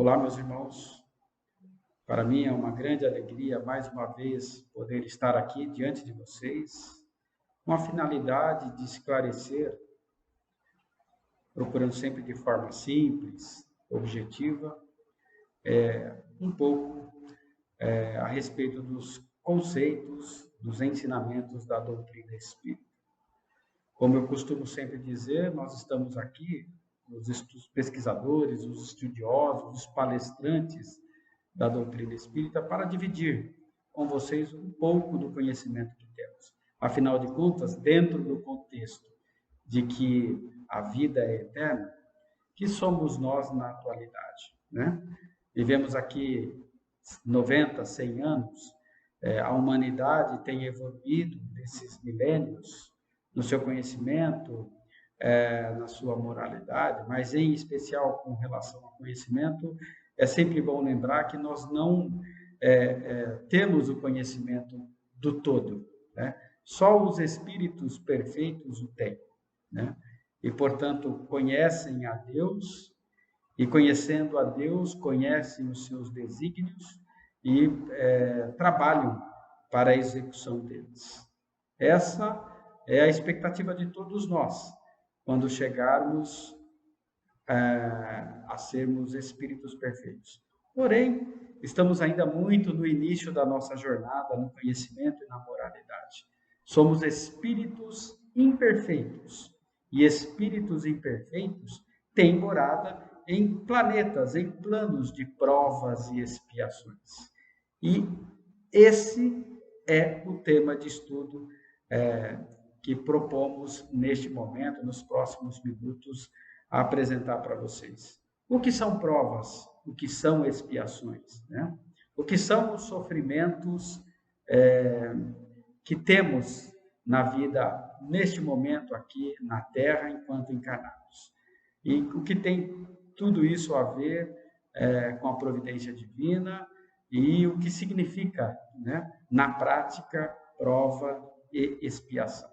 Olá, meus irmãos. Para mim é uma grande alegria, mais uma vez, poder estar aqui diante de vocês, com a finalidade de esclarecer, procurando sempre de forma simples, objetiva, um pouco a respeito dos conceitos, dos ensinamentos da doutrina espírita. Como eu costumo sempre dizer, nós estamos aqui, os pesquisadores, os estudiosos, os palestrantes da doutrina espírita, para dividir com vocês um pouco do conhecimento que temos. Afinal de contas, dentro do contexto de que a vida é eterna, que somos nós na atualidade, né? Vivemos aqui 90, 100 anos, a humanidade tem evoluído nesses milênios, no seu conhecimento, na sua moralidade, mas em especial com relação ao conhecimento, é sempre bom lembrar que nós não temos o conhecimento do todo, né? Só os espíritos perfeitos o têm, né? E, portanto, conhecem a Deus, e conhecendo a Deus, conhecem os seus desígnios e trabalham para a execução deles. Essa é a expectativa de todos nós, quando chegarmos a sermos espíritos perfeitos. Porém, estamos ainda muito no início da nossa jornada no conhecimento e na moralidade. Somos espíritos imperfeitos, e espíritos imperfeitos têm morada em planetas, em planos de provas e expiações. E esse é o tema de estudo que propomos neste momento, nos próximos minutos, a apresentar para vocês. O que são provas? O que são expiações, né? O que são os sofrimentos que temos na vida, neste momento aqui na Terra, enquanto encarnados. E o que tem tudo isso a ver com a providência divina e o que significa, né, na prática, prova e expiação.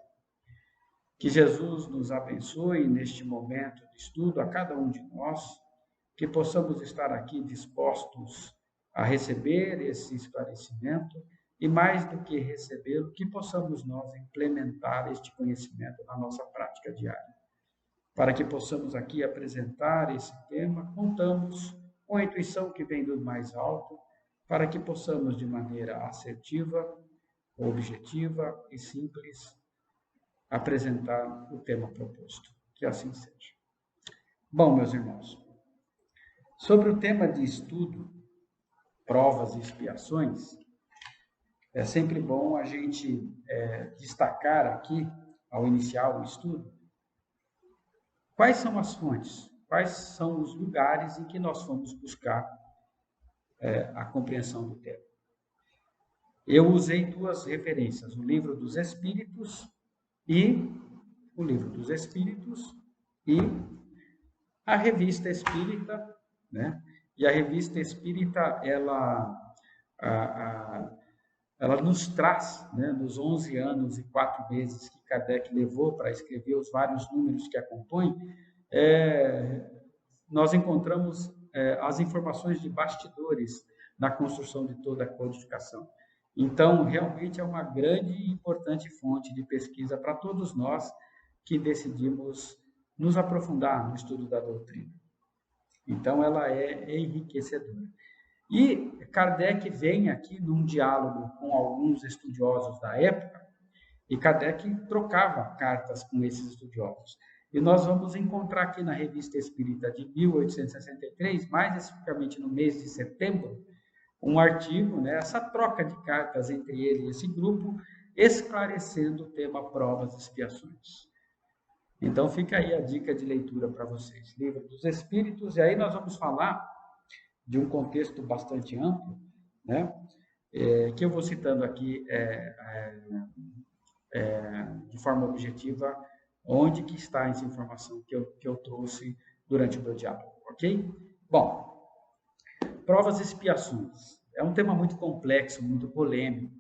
Que Jesus nos abençoe neste momento de estudo, a cada um de nós, que possamos estar aqui dispostos a receber esse esclarecimento e, mais do que recebê-lo, que possamos nós implementar este conhecimento na nossa prática diária. Para que possamos aqui apresentar esse tema, contamos com a intuição que vem do mais alto, para que possamos, de maneira assertiva, objetiva e simples, apresentar o tema proposto. Que assim seja. Bom, meus irmãos, sobre o tema de estudo, provas e expiações, é sempre bom a gente destacar aqui, ao iniciar o estudo, quais são as fontes, quais são os lugares em que nós fomos buscar a compreensão do tema. Eu usei duas referências, o Livro dos Espíritos e a Revista Espírita, né? E a Revista Espírita, ela nos traz, né, nos 11 anos e 4 meses que Kardec levou para escrever os vários números que a compõem, nós encontramos as informações de bastidores na construção de toda a codificação. Então, realmente é uma grande e importante fonte de pesquisa para todos nós que decidimos nos aprofundar no estudo da doutrina. Então, ela é enriquecedora. E Kardec vem aqui num diálogo com alguns estudiosos da época, e Kardec trocava cartas com esses estudiosos. E nós vamos encontrar aqui na Revista Espírita de 1863, mais especificamente no mês de setembro, um artigo, né, essa troca de cartas entre ele e esse grupo, esclarecendo o tema provas e expiações. Então, fica aí a dica de leitura para vocês. Livro dos Espíritos, e aí nós vamos falar de um contexto bastante amplo, né, que eu vou citando aqui de forma objetiva, onde que está essa informação que eu trouxe durante o meu diálogo, ok? Bom, provas e expiações. É um tema muito complexo, muito polêmico.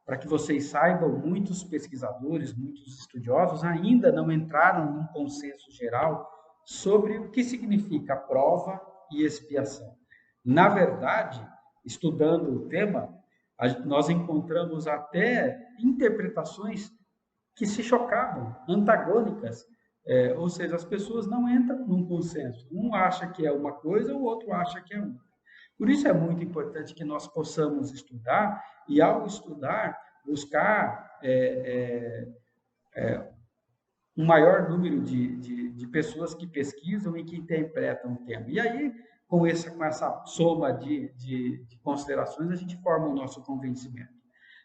Para que vocês saibam, muitos pesquisadores, muitos estudiosos ainda não entraram num consenso geral sobre o que significa prova e expiação. Na verdade, estudando o tema, nós encontramos até interpretações que se chocavam, antagônicas, ou seja, as pessoas não entram num consenso. Um acha que é uma coisa, o outro acha que é outra. Por isso é muito importante que nós possamos estudar e, ao estudar, buscar um maior número de pessoas que pesquisam e que interpretam o tema. E aí, com essa soma de considerações, a gente forma o nosso convencimento.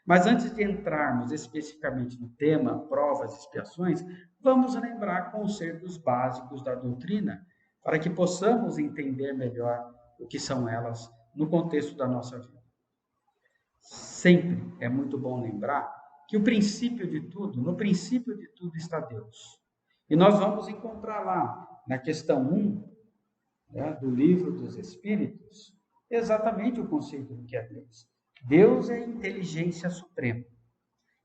Mas antes de entrarmos especificamente no tema, provas e expiações, vamos lembrar conceitos básicos da doutrina, para que possamos entender melhor o que são elas no contexto da nossa vida. Sempre é muito bom lembrar que o princípio de tudo, no princípio de tudo está Deus. E nós vamos encontrar lá, na questão 1, né, do Livro dos Espíritos, exatamente o conceito do que é Deus. Deus é a inteligência suprema.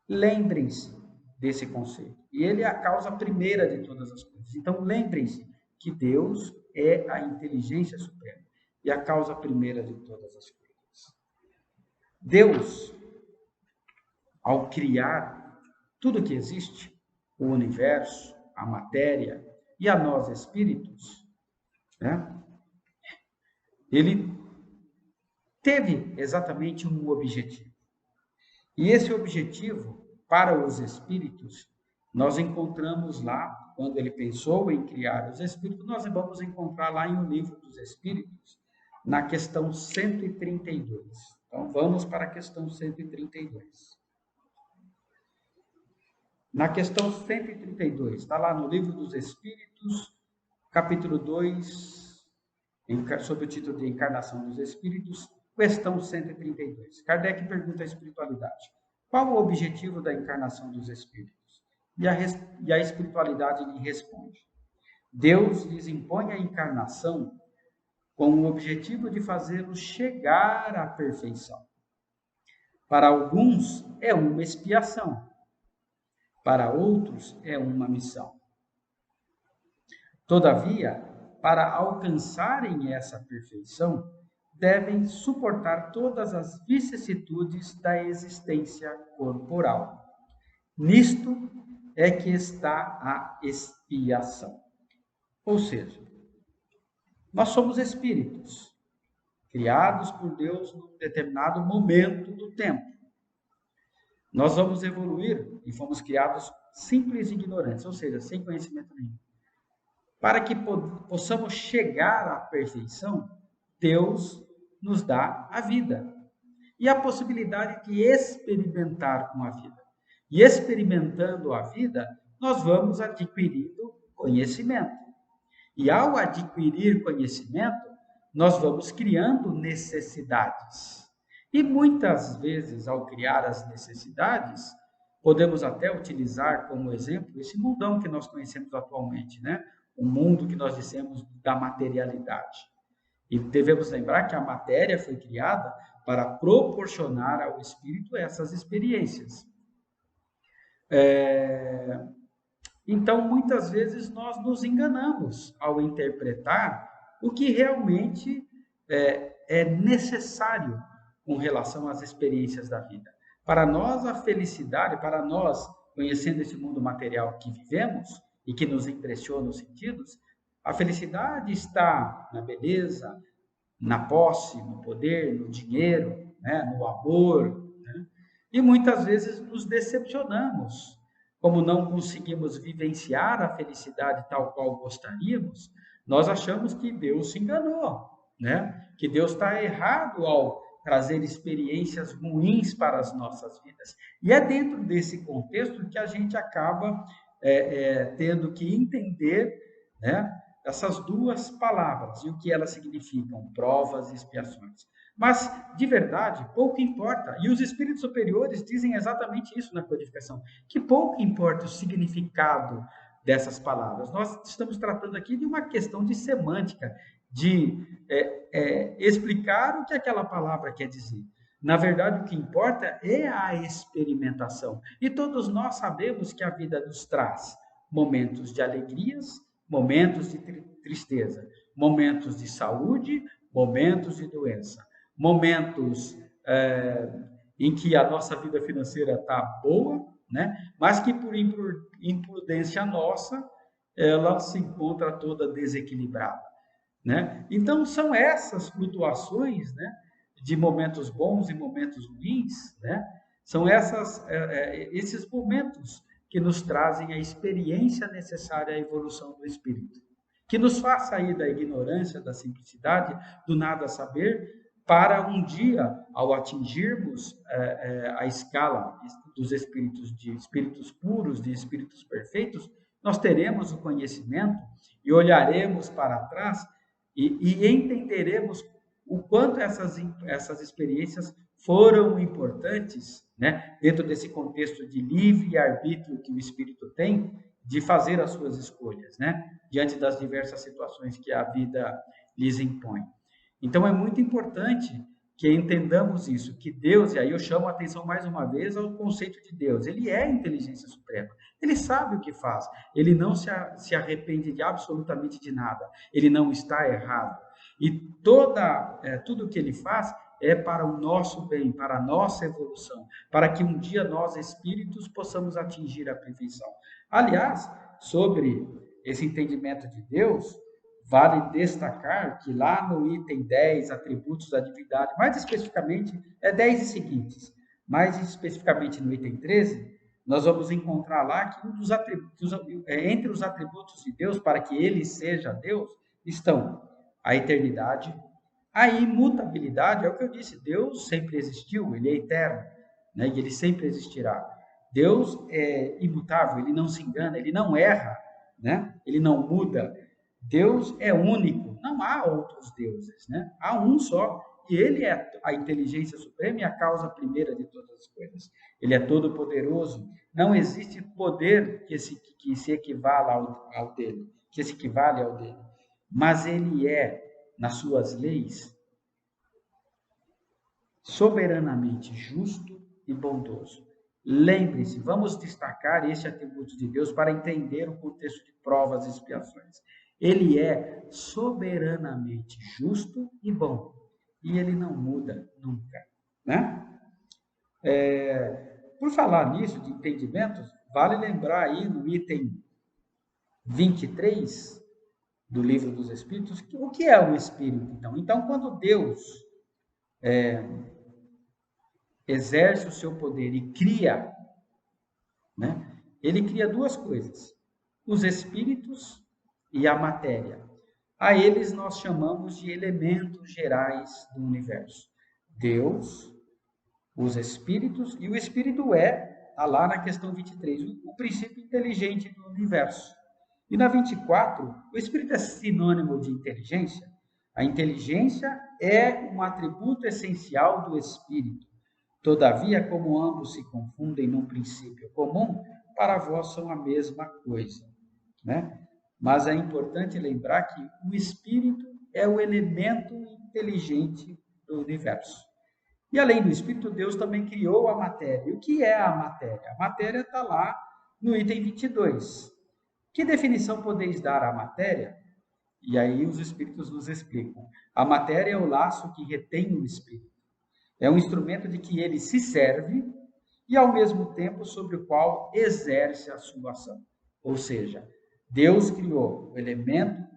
Lembrem-se desse conceito. E ele é a causa primeira de todas as coisas. Então, lembrem-se que Deus é a inteligência suprema e a causa primeira de todas as coisas. Deus, ao criar tudo que existe, o universo, a matéria e a nós espíritos, né, ele teve exatamente um objetivo. E esse objetivo, para os espíritos, nós encontramos lá, quando ele pensou em criar os espíritos, nós vamos encontrar lá em O Livro dos Espíritos, na questão 132. Então, vamos para a questão 132. Na questão 132, está lá no Livro dos Espíritos, capítulo 2, sob o título de Encarnação dos Espíritos, questão 132. Kardec pergunta à espiritualidade: qual o objetivo da encarnação dos espíritos? E a espiritualidade lhe responde: Deus lhes impõe a encarnação com o objetivo de fazê-los chegar à perfeição. Para alguns é uma expiação, para outros é uma missão. Todavia, para alcançarem essa perfeição, devem suportar todas as vicissitudes da existência corporal. Nisto é que está a expiação. Ou seja, nós somos espíritos, criados por Deus num determinado momento do tempo. Nós vamos evoluir e fomos criados simples e ignorantes, ou seja, sem conhecimento nenhum. Para que possamos chegar à perfeição, Deus nos dá a vida e a possibilidade de experimentar com a vida. E experimentando a vida, nós vamos adquirindo conhecimento. E ao adquirir conhecimento, nós vamos criando necessidades. E muitas vezes, ao criar as necessidades, podemos até utilizar como exemplo esse mundão que nós conhecemos atualmente, né? O mundo que nós dissemos da materialidade. E devemos lembrar que a matéria foi criada para proporcionar ao espírito essas experiências. Então, muitas vezes, nós nos enganamos ao interpretar o que realmente é necessário com relação às experiências da vida. Para nós, a felicidade, para nós, conhecendo esse mundo material que vivemos e que nos impressiona os sentidos, a felicidade está na beleza, na posse, no poder, no dinheiro, né, no amor. Né? E muitas vezes nos decepcionamos. Como não conseguimos vivenciar a felicidade tal qual gostaríamos, nós achamos que Deus se enganou, né? Que Deus está errado ao trazer experiências ruins para as nossas vidas. E é dentro desse contexto que a gente acaba tendo que entender, né, essas duas palavras e o que elas significam, provas e expiações. Mas, de verdade, pouco importa. E os espíritos superiores dizem exatamente isso na codificação, que pouco importa o significado dessas palavras. Nós estamos tratando aqui de uma questão de semântica, de explicar o que aquela palavra quer dizer. Na verdade, o que importa é a experimentação. E todos nós sabemos que a vida nos traz momentos de alegrias, momentos de tristeza, momentos de saúde, momentos de doença, momentos em que a nossa vida financeira está boa, né? Mas que por imprudência nossa, ela se encontra toda desequilibrada, né? Então, são essas flutuações, né, de momentos bons e momentos ruins, né? São esses momentos que nos trazem a experiência necessária à evolução do espírito, que nos faz sair da ignorância, da simplicidade, do nada saber, para um dia, ao atingirmos a escala dos espíritos, de espíritos puros, de espíritos perfeitos, nós teremos o conhecimento e olharemos para trás e entenderemos o quanto essas experiências foram importantes, né, dentro desse contexto de livre-arbítrio que o espírito tem, de fazer as suas escolhas, né, diante das diversas situações que a vida lhes impõe. Então, é muito importante que entendamos isso, que Deus, e aí eu chamo a atenção mais uma vez ao conceito de Deus, ele é a inteligência suprema, ele sabe o que faz, ele não se arrepende de absolutamente de nada, ele não está errado, e tudo que ele faz é para o nosso bem, para a nossa evolução, para que um dia nós, espíritos, possamos atingir a perfeição. Aliás, sobre esse entendimento de Deus, vale destacar que lá no item 10, atributos da divindade, mais especificamente, 10 e seguintes, mais especificamente no item 13, nós vamos encontrar lá que um dos atributos, entre os atributos de Deus, para que ele seja Deus, estão a eternidade, a imutabilidade, é o que eu disse, Deus sempre existiu, ele é eterno, né, e ele sempre existirá. Deus é imutável, ele não se engana, ele não erra, né, ele não muda. Deus é único, não há outros deuses, né? Há um só, e ele é a inteligência suprema e a causa primeira de todas as coisas. Ele é todo poderoso, não existe poder que se equivala ao dele, que se equivale ao dele. Mas ele é, nas suas leis, soberanamente justo e bondoso. Lembre-se, vamos destacar este atributo de Deus para entender o contexto de provas e expiações. Ele é soberanamente justo e bom. E ele não muda nunca, né? Por falar nisso, de entendimentos, vale lembrar aí no item 23 do Livro dos Espíritos, o que é o Espírito, então? Então, quando Deus exerce o seu poder e cria, né? Ele cria duas coisas, os espíritos e a matéria. A eles nós chamamos de elementos gerais do universo. Deus, os espíritos, e o espírito está lá na questão 23, o princípio inteligente do universo. E na 24, o espírito é sinônimo de inteligência. A inteligência é um atributo essencial do espírito. Todavia, como ambos se confundem num princípio comum, para vós são a mesma coisa, né? Mas é importante lembrar que o espírito é o elemento inteligente do universo. E além do espírito, Deus também criou a matéria. E o que é a matéria? A matéria está lá no item 22. Que definição podeis dar à matéria? E aí os espíritos nos explicam. A matéria é o laço que retém o espírito. É um instrumento de que ele se serve e, ao mesmo tempo, sobre o qual exerce a sua ação. Ou seja, Deus criou o elemento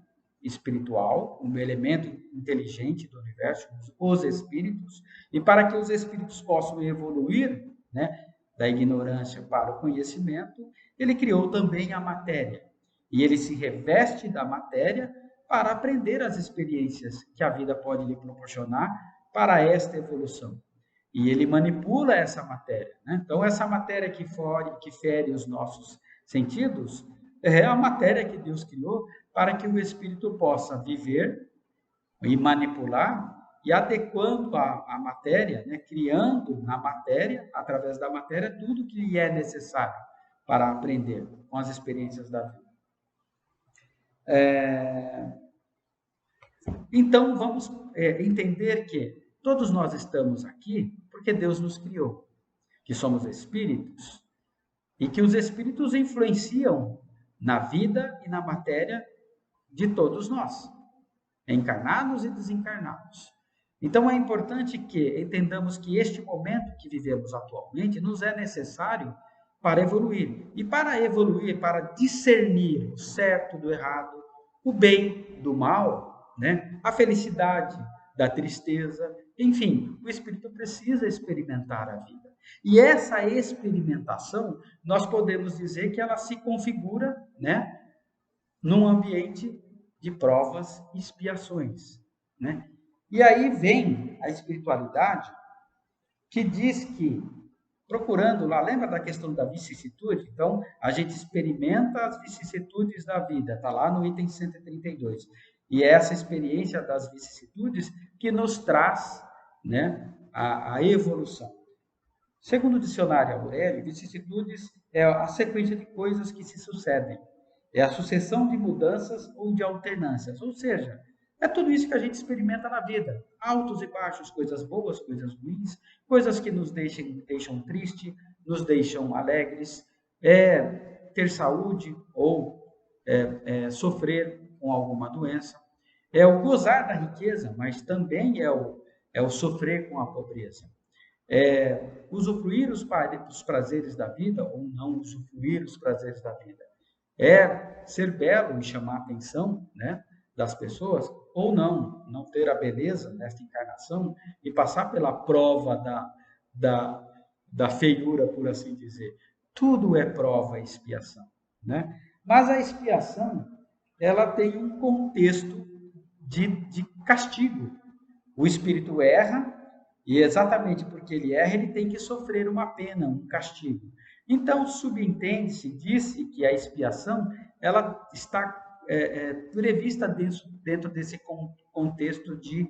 espiritual, um elemento inteligente do universo, os espíritos, e para que os espíritos possam evoluir, né, da ignorância para o conhecimento, ele criou também a matéria. E ele se reveste da matéria para aprender as experiências que a vida pode lhe proporcionar para esta evolução. E ele manipula essa matéria, né? Então, essa matéria que fere os nossos sentidos é a matéria que Deus criou para que o espírito possa viver e manipular e adequando a matéria, né? Criando na matéria, através da matéria, tudo que lhe é necessário para aprender com as experiências da vida. Então, vamos entender que todos nós estamos aqui porque Deus nos criou, que somos espíritos, e que os espíritos influenciam na vida e na matéria de todos nós. encarnados e desencarnados. Então é importante que entendamos que este momento que vivemos atualmente nos é necessário para evoluir. E para evoluir, para discernir o certo do errado, o bem do mal, né? A felicidade da tristeza, enfim, o espírito precisa experimentar a vida. E essa experimentação, nós podemos dizer que ela se configura, né, num ambiente de provas e expiações, né? E aí vem a espiritualidade que diz que, procurando lá, lembra da questão da vicissitude? Então, a gente experimenta as vicissitudes da vida, está lá no item 132. E é essa experiência das vicissitudes que nos traz, né, a evolução. Segundo o dicionário Aurélio, vicissitudes é a sequência de coisas que se sucedem. É a sucessão de mudanças ou de alternâncias. Ou seja, é tudo isso que a gente experimenta na vida. Altos e baixos, coisas boas, coisas ruins, coisas que nos deixam tristes, nos deixam alegres. É ter saúde ou sofrer com alguma doença. É o gozar da riqueza, mas também é o sofrer com a pobreza. Usufruir os prazeres da vida ou não usufruir os prazeres da vida. É ser belo e chamar a atenção, né, das pessoas ou não ter a beleza nesta encarnação e passar pela prova da feiura, por assim dizer. Tudo é prova e expiação, né? Mas a expiação, ela tem um contexto de castigo. O espírito erra, e exatamente porque ele erra, ele tem que sofrer uma pena, um castigo. Então, subentende-se, disse que a expiação ela está prevista dentro desse contexto de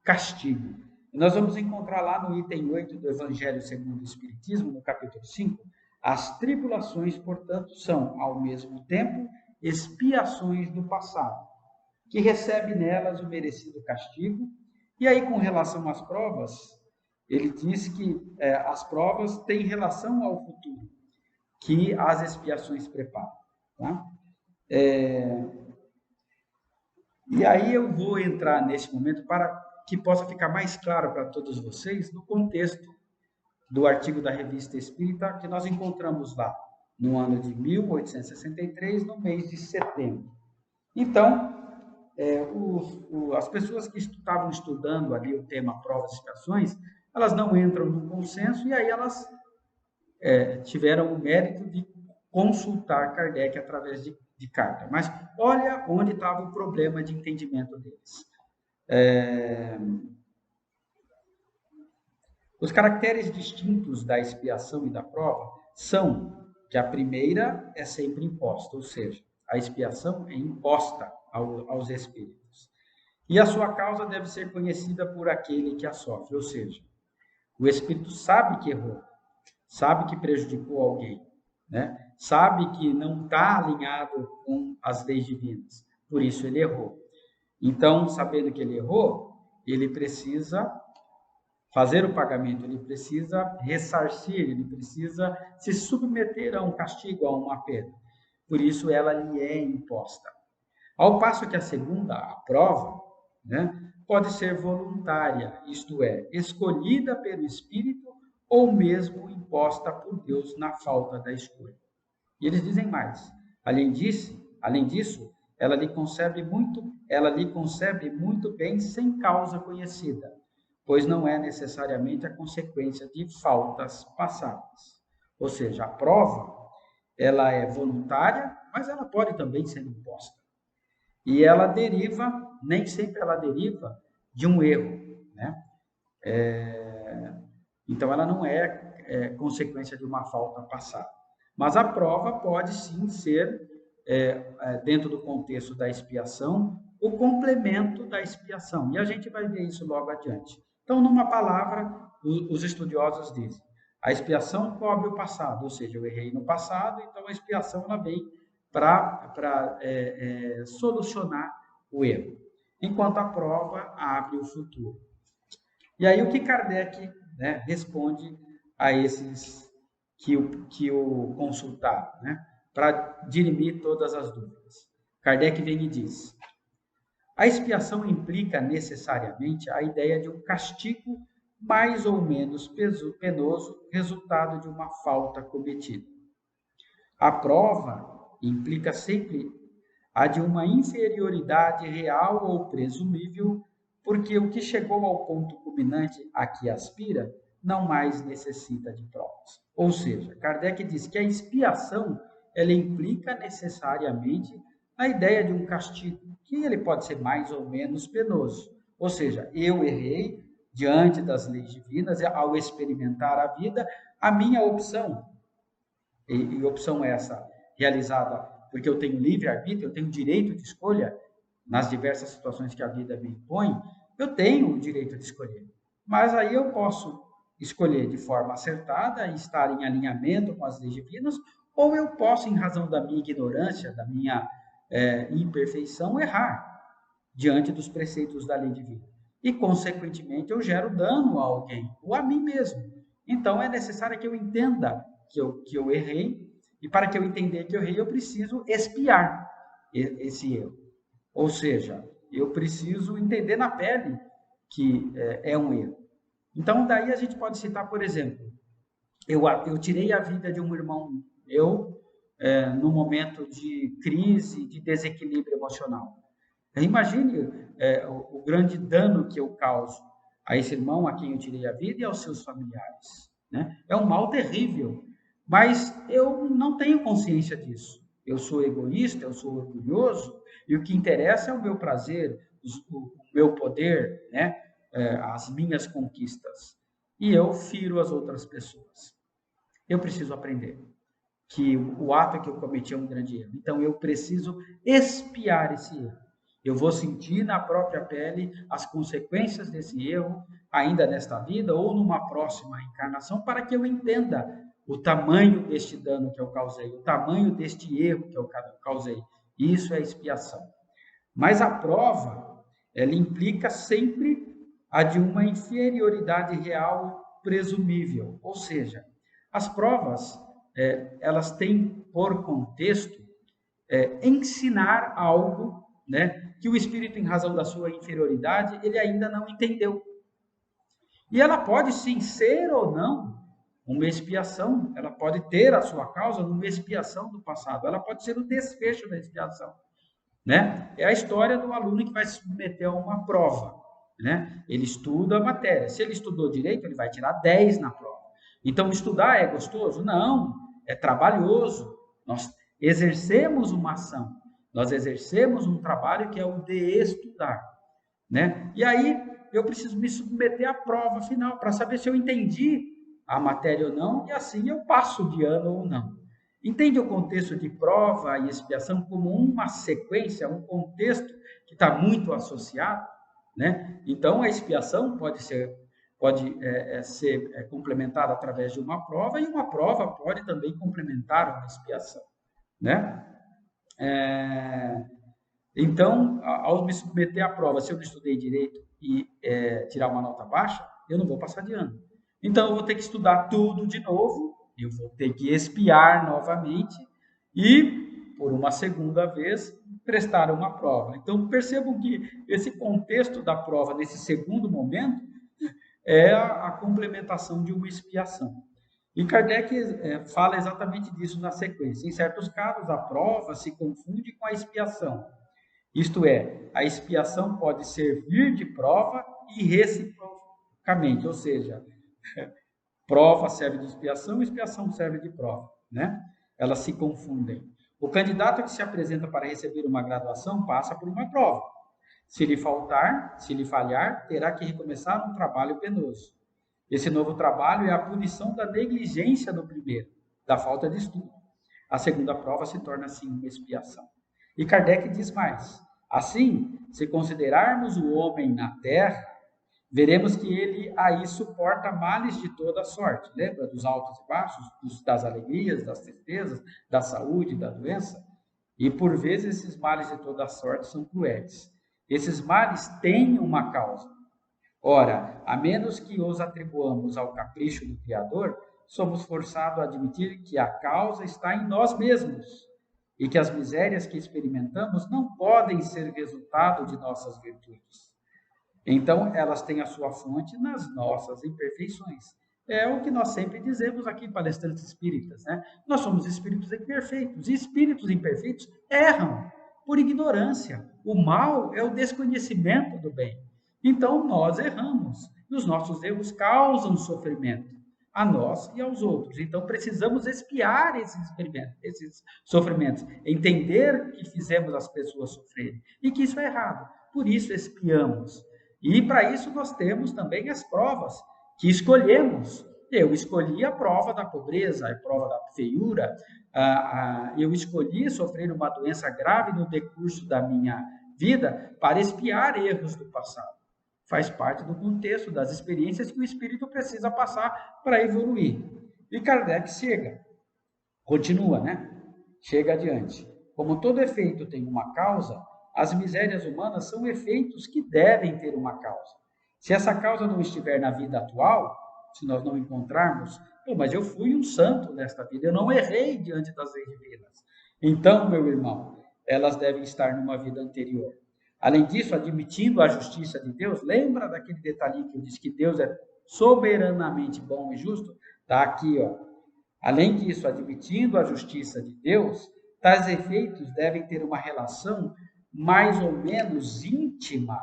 castigo. Nós vamos encontrar lá no item 8 do Evangelho segundo o Espiritismo, no capítulo 5, as tribulações, portanto, são, ao mesmo tempo, expiações do passado, que recebe nelas o merecido castigo. E aí, com relação às provas, ele diz que as provas têm relação ao futuro, que as expiações preparam. Tá? E aí eu vou entrar nesse momento para que possa ficar mais claro para todos vocês no contexto do artigo da Revista Espírita que nós encontramos lá no ano de 1863, no mês de setembro. Então, as pessoas que estavam estudando ali o tema provas e expiações, elas não entram no consenso e aí elas tiveram o mérito de consultar Kardec através de carta. Mas olha onde estava o problema de entendimento deles. Os caracteres distintos da expiação e da prova são que a primeira é sempre imposta, ou seja, a expiação é imposta aos espíritos. E a sua causa deve ser conhecida por aquele que a sofre, ou seja, o espírito sabe que errou, sabe que prejudicou alguém, né? Sabe que não está alinhado com as leis divinas, por isso ele errou. Então, sabendo que ele errou, ele precisa fazer o pagamento, ele precisa ressarcir, ele precisa se submeter a um castigo, a uma pena. Por isso ela lhe é imposta. Ao passo que a segunda, a prova, né, pode ser voluntária, isto é, escolhida pelo Espírito ou mesmo imposta por Deus na falta da escolha. E eles dizem mais. Além disso, ela lhe concebe muito bem sem causa conhecida, pois não é necessariamente a consequência de faltas passadas. Ou seja, a prova, ela é voluntária, mas ela pode também ser imposta. E ela deriva, nem sempre ela deriva de um erro, né? Então, ela não é consequência de uma falta passada. Mas a prova pode sim ser, dentro do contexto da expiação, o complemento da expiação. E a gente vai ver isso logo adiante. Então, numa palavra, os estudiosos dizem, a expiação cobre o passado, ou seja, eu errei no passado, então a expiação ela vem para solucionar o erro. Enquanto a prova abre o futuro. E aí o que Kardec, né, responde a esses que o consultaram, né, para dirimir todas as dúvidas. Kardec vem e diz: A expiação implica necessariamente a ideia de um castigo mais ou menos penoso, resultado de uma falta cometida. A prova implica sempre a de uma inferioridade real ou presumível, porque o que chegou ao ponto culminante a que aspira não mais necessita de provas. Ou seja, Kardec diz que a expiação ela implica necessariamente a ideia de um castigo, que ele pode ser mais ou menos penoso. Ou seja, eu errei diante das leis divinas, ao experimentar a vida, a minha opção, e opção essa realizada porque eu tenho livre-arbítrio, eu tenho direito de escolha nas diversas situações que a vida me impõe, eu tenho o direito de escolher. Mas aí eu posso escolher de forma acertada e estar em alinhamento com as leis divinas, ou eu posso, em razão da minha ignorância, da minha imperfeição, errar diante dos preceitos da lei divina. E, consequentemente, eu gero dano a alguém, ou a mim mesmo. Então, é necessário que eu entenda que eu errei, e para que eu entender que eu errei, eu preciso expiar esse erro. Ou seja, eu preciso entender na pele que é um erro. Então, daí a gente pode citar, por exemplo, eu tirei a vida de um irmão meu no momento de crise, de desequilíbrio emocional. Imagine o grande dano que eu causo a esse irmão a quem eu tirei a vida e aos seus familiares. Né? É um mal terrível, mas eu não tenho consciência disso. Eu sou egoísta, eu sou orgulhoso, e o que interessa é o meu prazer, o meu poder, né? As minhas conquistas. E eu firo as outras pessoas. Eu preciso aprender que o ato que eu cometi é um grande erro. Então, eu preciso expiar esse erro. Eu vou sentir na própria pele as consequências desse erro, ainda nesta vida ou numa próxima encarnação, para que eu entenda o tamanho deste dano que eu causei, o tamanho deste erro que eu causei. Isso é expiação. Mas a prova, ela implica sempre a de uma inferioridade real presumível. Ou seja, as provas, elas têm por contexto ensinar algo, né, que o espírito, em razão da sua inferioridade, ele ainda não entendeu. E ela pode sim ser ou não uma expiação, ela pode ter a sua causa numa expiação do passado, ela pode ser o desfecho da expiação. Né? É a história do aluno que vai se submeter a uma prova. Né? Ele estuda a matéria. Se ele estudou direito, ele vai tirar 10 na prova. Então, estudar é gostoso? Não, é trabalhoso. Nós exercemos uma ação, nós exercemos um trabalho que é o de estudar. Né? E aí, eu preciso me submeter à prova final para saber se eu entendi a matéria ou não, e assim eu passo de ano ou não. Entende o contexto de prova e expiação como uma sequência, um contexto que está muito associado, né? Então, a expiação pode ser complementada através de uma prova, e uma prova pode também complementar uma expiação, né? Então, ao me submeter à prova, se eu não estudei direito e tirar uma nota baixa, eu não vou passar de ano. Então, eu vou ter que estudar tudo de novo, eu vou ter que expiar novamente e, por uma segunda vez, prestar uma prova. Então, percebam que esse contexto da prova, nesse segundo momento, é a complementação de uma expiação. E Kardec fala exatamente disso na sequência. Em certos casos, a prova se confunde com a expiação. Isto é, a expiação pode servir de prova e reciprocamente, ou seja, prova serve de expiação, expiação serve de prova, né? Elas se confundem. O candidato que se apresenta para receber uma graduação passa por uma prova. Se lhe falhar, terá que recomeçar um trabalho penoso. Esse novo trabalho é a punição da negligência do primeiro, da falta de estudo. A segunda prova se torna, assim, uma expiação. E Kardec diz mais: assim, se considerarmos o homem na terra, veremos que ele aí suporta males de toda sorte. Lembra dos altos e baixos, das alegrias, das tristezas, da saúde, da doença? E por vezes esses males de toda sorte são cruéis. Esses males têm uma causa. Ora, a menos que os atribuamos ao capricho do Criador, somos forçados a admitir que a causa está em nós mesmos. e que as misérias que experimentamos não podem ser resultado de nossas virtudes. Então, elas têm a sua fonte nas nossas imperfeições. É o que nós sempre dizemos aqui, palestrantes espíritas, né? Nós somos espíritos imperfeitos, e espíritos imperfeitos erram por ignorância. O mal é o desconhecimento do bem. Então, nós erramos, e os nossos erros causam sofrimento a nós e aos outros. Então, precisamos expiar esses sofrimentos, entender que fizemos as pessoas sofrerem e que isso é errado. Por isso, expiamos. E para isso nós temos também as provas que escolhemos. Eu escolhi a prova da pobreza, a prova da feiura, eu escolhi sofrer uma doença grave no decurso da minha vida para expiar erros do passado. Faz parte do contexto das experiências que o espírito precisa passar para evoluir. E Kardec continua, né? Chega adiante. Como todo efeito tem uma causa, as misérias humanas são efeitos que devem ter uma causa. Se essa causa não estiver na vida atual, se nós não encontrarmos, mas eu fui um santo nesta vida, eu não errei diante das leis divinas. Então, meu irmão, elas devem estar numa vida anterior. Além disso, admitindo a justiça de Deus, lembra daquele detalhe que eu disse que Deus é soberanamente bom e justo? Está aqui, ó. Além disso, admitindo a justiça de Deus, tais efeitos devem ter uma relação mais ou menos íntima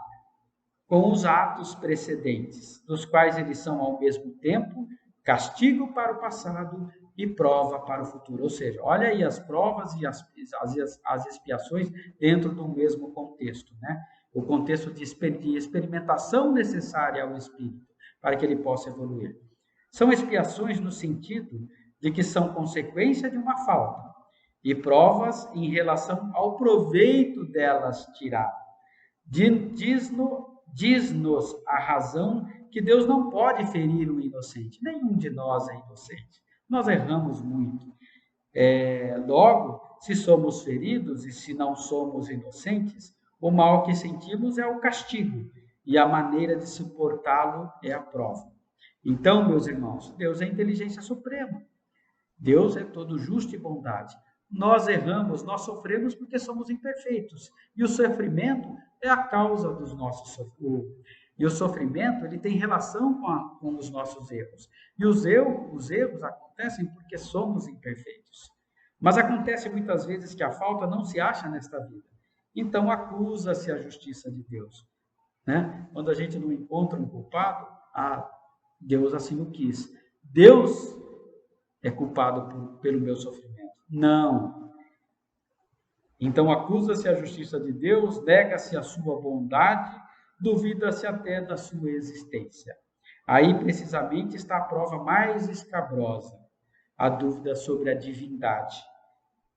com os atos precedentes, dos quais eles são, ao mesmo tempo, castigo para o passado e prova para o futuro. Ou seja, olha aí as provas e as expiações dentro do mesmo contexto, né? O contexto de experimentação necessária ao espírito, para que ele possa evoluir. São expiações no sentido de que são consequência de uma falta, e provas em relação ao proveito delas tirado. Diz-nos a razão que Deus não pode ferir o inocente. Nenhum de nós é inocente. Nós erramos muito. Logo, se somos feridos e se não somos inocentes, o mal que sentimos é o castigo, e a maneira de suportá-lo é a prova. Então, meus irmãos, Deus é a inteligência suprema. Deus é todo justo e bondade. Nós erramos, nós sofremos porque somos imperfeitos. E o sofrimento é a causa dos nossos sofrimentos. E o sofrimento, ele tem relação com os nossos erros. E os erros acontecem porque somos imperfeitos. Mas acontece muitas vezes que a falta não se acha nesta vida. Então acusa-se a justiça de Deus, né? Quando a gente não encontra um culpado, Deus assim o quis. Deus é culpado pelo meu sofrimento. Não. Então acusa-se a justiça de Deus, nega-se a sua bondade, duvida-se até da sua existência. Aí precisamente está a prova mais escabrosa, a dúvida sobre a divindade.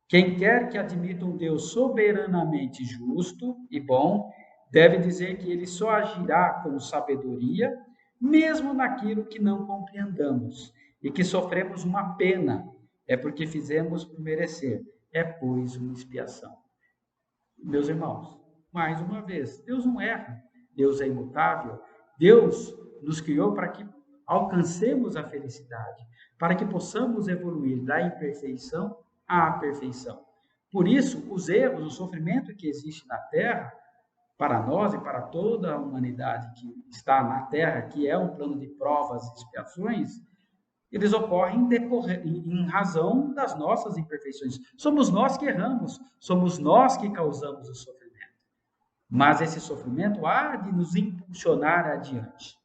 Quem quer que admita um Deus soberanamente justo e bom, deve dizer que ele só agirá com sabedoria, mesmo naquilo que não compreendamos, e que sofremos uma pena, é porque fizemos por merecer, é pois uma expiação. Meus irmãos, mais uma vez, Deus não erra, Deus é imutável, Deus nos criou para que alcancemos a felicidade, para que possamos evoluir da imperfeição à perfeição. Por isso, os erros, o sofrimento que existe na Terra, para nós e para toda a humanidade que está na Terra, que é um plano de provas e expiações, eles ocorrem em razão das nossas imperfeições. Somos nós que erramos, somos nós que causamos o sofrimento. Mas esse sofrimento há de nos impulsionar adiante.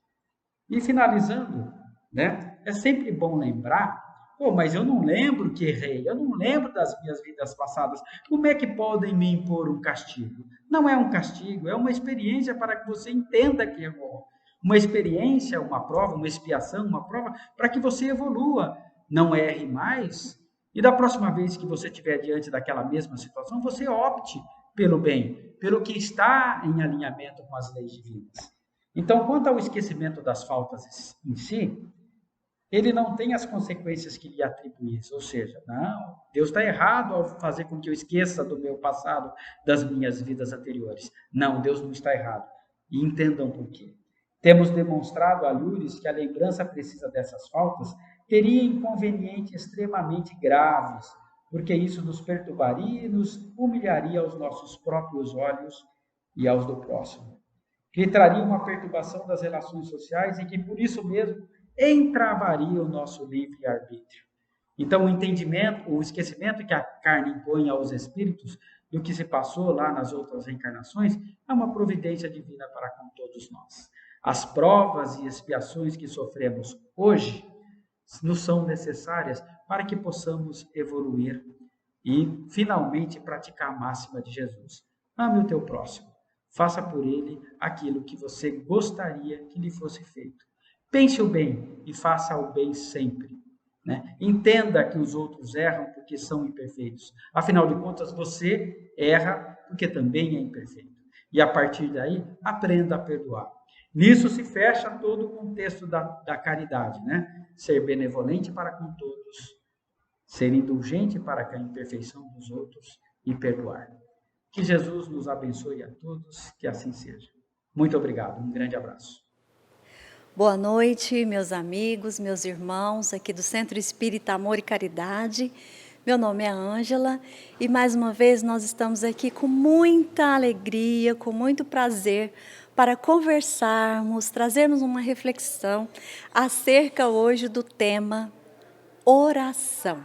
E finalizando, né, é sempre bom lembrar, mas eu não lembro que errei, eu não lembro das minhas vidas passadas, como é que podem me impor um castigo? Não é um castigo, é uma experiência para que você entenda que errou. Uma experiência, uma prova, uma expiação, uma prova, para que você evolua, não erre mais, e da próxima vez que você estiver diante daquela mesma situação, você opte pelo bem, pelo que está em alinhamento com as leis divinas. Então, quanto ao esquecimento das faltas em si, ele não tem as consequências que lhe atribuísse, ou seja, não, Deus está errado ao fazer com que eu esqueça do meu passado, das minhas vidas anteriores. Não, Deus não está errado. E entendam por quê. Temos demonstrado a Lourdes que a lembrança precisa dessas faltas teria inconvenientes extremamente graves, porque isso nos perturbaria e nos humilharia aos nossos próprios olhos e aos do próximo. Que traria uma perturbação das relações sociais e que, por isso mesmo, entravaria o nosso livre-arbítrio. Então, o entendimento, o esquecimento que a carne impõe aos espíritos do que se passou lá nas outras reencarnações é uma providência divina para com todos nós. As provas e expiações que sofremos hoje nos são necessárias para que possamos evoluir e, finalmente, praticar a máxima de Jesus. Ame o teu próximo. Faça por ele aquilo que você gostaria que lhe fosse feito. Pense o bem e faça o bem sempre. Né? Entenda que os outros erram porque são imperfeitos. Afinal de contas, você erra porque também é imperfeito. E a partir daí, aprenda a perdoar. Nisso se fecha todo o contexto da caridade, né? Ser benevolente para com todos, ser indulgente para com a imperfeição dos outros e perdoar. Que Jesus nos abençoe a todos, que assim seja. Muito obrigado, um grande abraço. Boa noite, meus amigos, meus irmãos aqui do Centro Espírita Amor e Caridade. Meu nome é Ângela e mais uma vez nós estamos aqui com muita alegria, com muito prazer para conversarmos, trazermos uma reflexão acerca hoje do tema oração.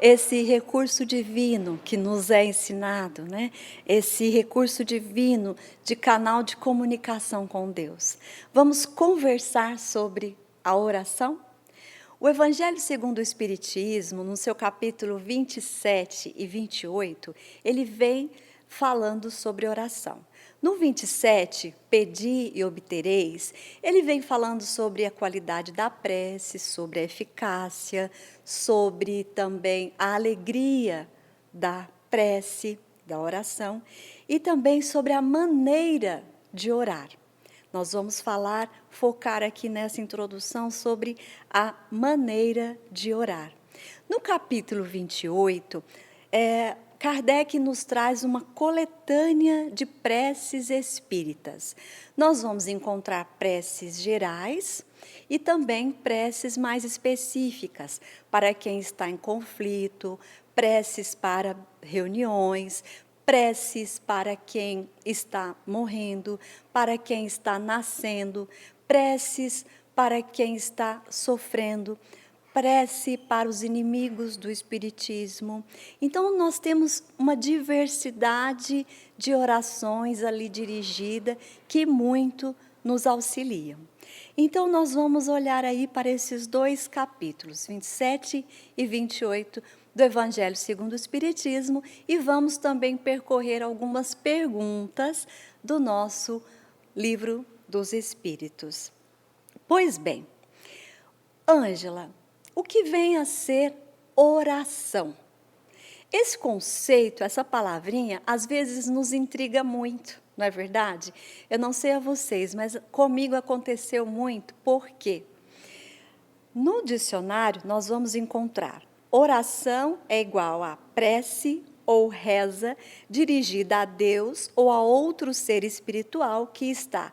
Esse recurso divino que nos é ensinado, né? Esse recurso divino de canal de comunicação com Deus. Vamos conversar sobre a oração? O Evangelho segundo o Espiritismo, no seu capítulo 27 e 28, ele vem falando sobre oração. No 27, pedi e obtereis, ele vem falando sobre a qualidade da prece, sobre a eficácia, sobre também a alegria da prece, da oração, e também sobre a maneira de orar. Nós vamos focar aqui nessa introdução sobre a maneira de orar. No capítulo 28, Kardec nos traz uma coletânea de preces espíritas. Nós vamos encontrar preces gerais e também preces mais específicas para quem está em conflito, preces para reuniões, preces para quem está morrendo, para quem está nascendo, preces para quem está sofrendo, prece para os inimigos do Espiritismo. Então, nós temos uma diversidade de orações ali dirigida que muito nos auxiliam. Então, nós vamos olhar aí para esses dois capítulos, 27 e 28 do Evangelho segundo o Espiritismo, e vamos também percorrer algumas perguntas do nosso Livro dos Espíritos. Pois bem, Ângela, o que vem a ser oração? Esse conceito, essa palavrinha, às vezes nos intriga muito, não é verdade? Eu não sei a vocês, mas comigo aconteceu muito, por quê? No dicionário, nós vamos encontrar oração é igual a prece ou reza dirigida a Deus ou a outro ser espiritual que está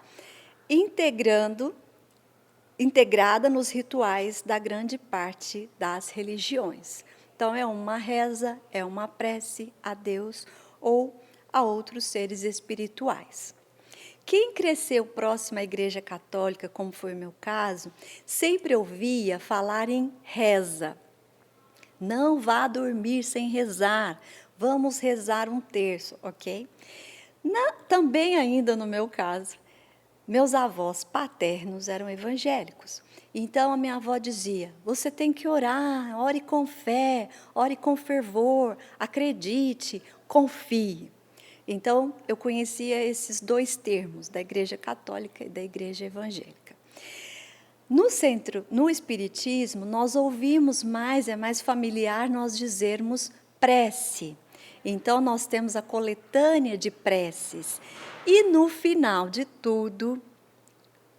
integrada nos rituais da grande parte das religiões. Então, é uma reza, é uma prece a Deus ou a outros seres espirituais. Quem cresceu próximo à Igreja Católica, como foi o meu caso, sempre ouvia falar em reza. Não vá dormir sem rezar, vamos rezar um terço, ok? Também ainda no meu caso, meus avós paternos eram evangélicos. Então, a minha avó dizia, você tem que orar, ore com fé, ore com fervor, acredite, confie. Então, eu conhecia esses dois termos, da Igreja Católica e da Igreja Evangélica. No Espiritismo, nós ouvimos mais, é mais familiar nós dizermos prece. Então, nós temos a coletânea de preces. E no final de tudo,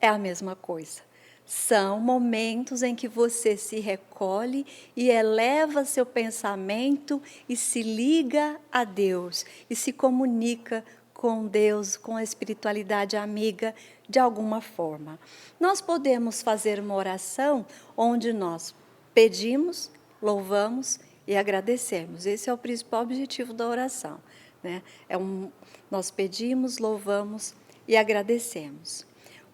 é a mesma coisa. São momentos em que você se recolhe e eleva seu pensamento e se liga a Deus e se comunica com Deus, com a espiritualidade amiga, de alguma forma. Nós podemos fazer uma oração onde nós pedimos, louvamos e agradecermos. Esse é o principal objetivo da oração, né? Nós pedimos, louvamos e agradecemos.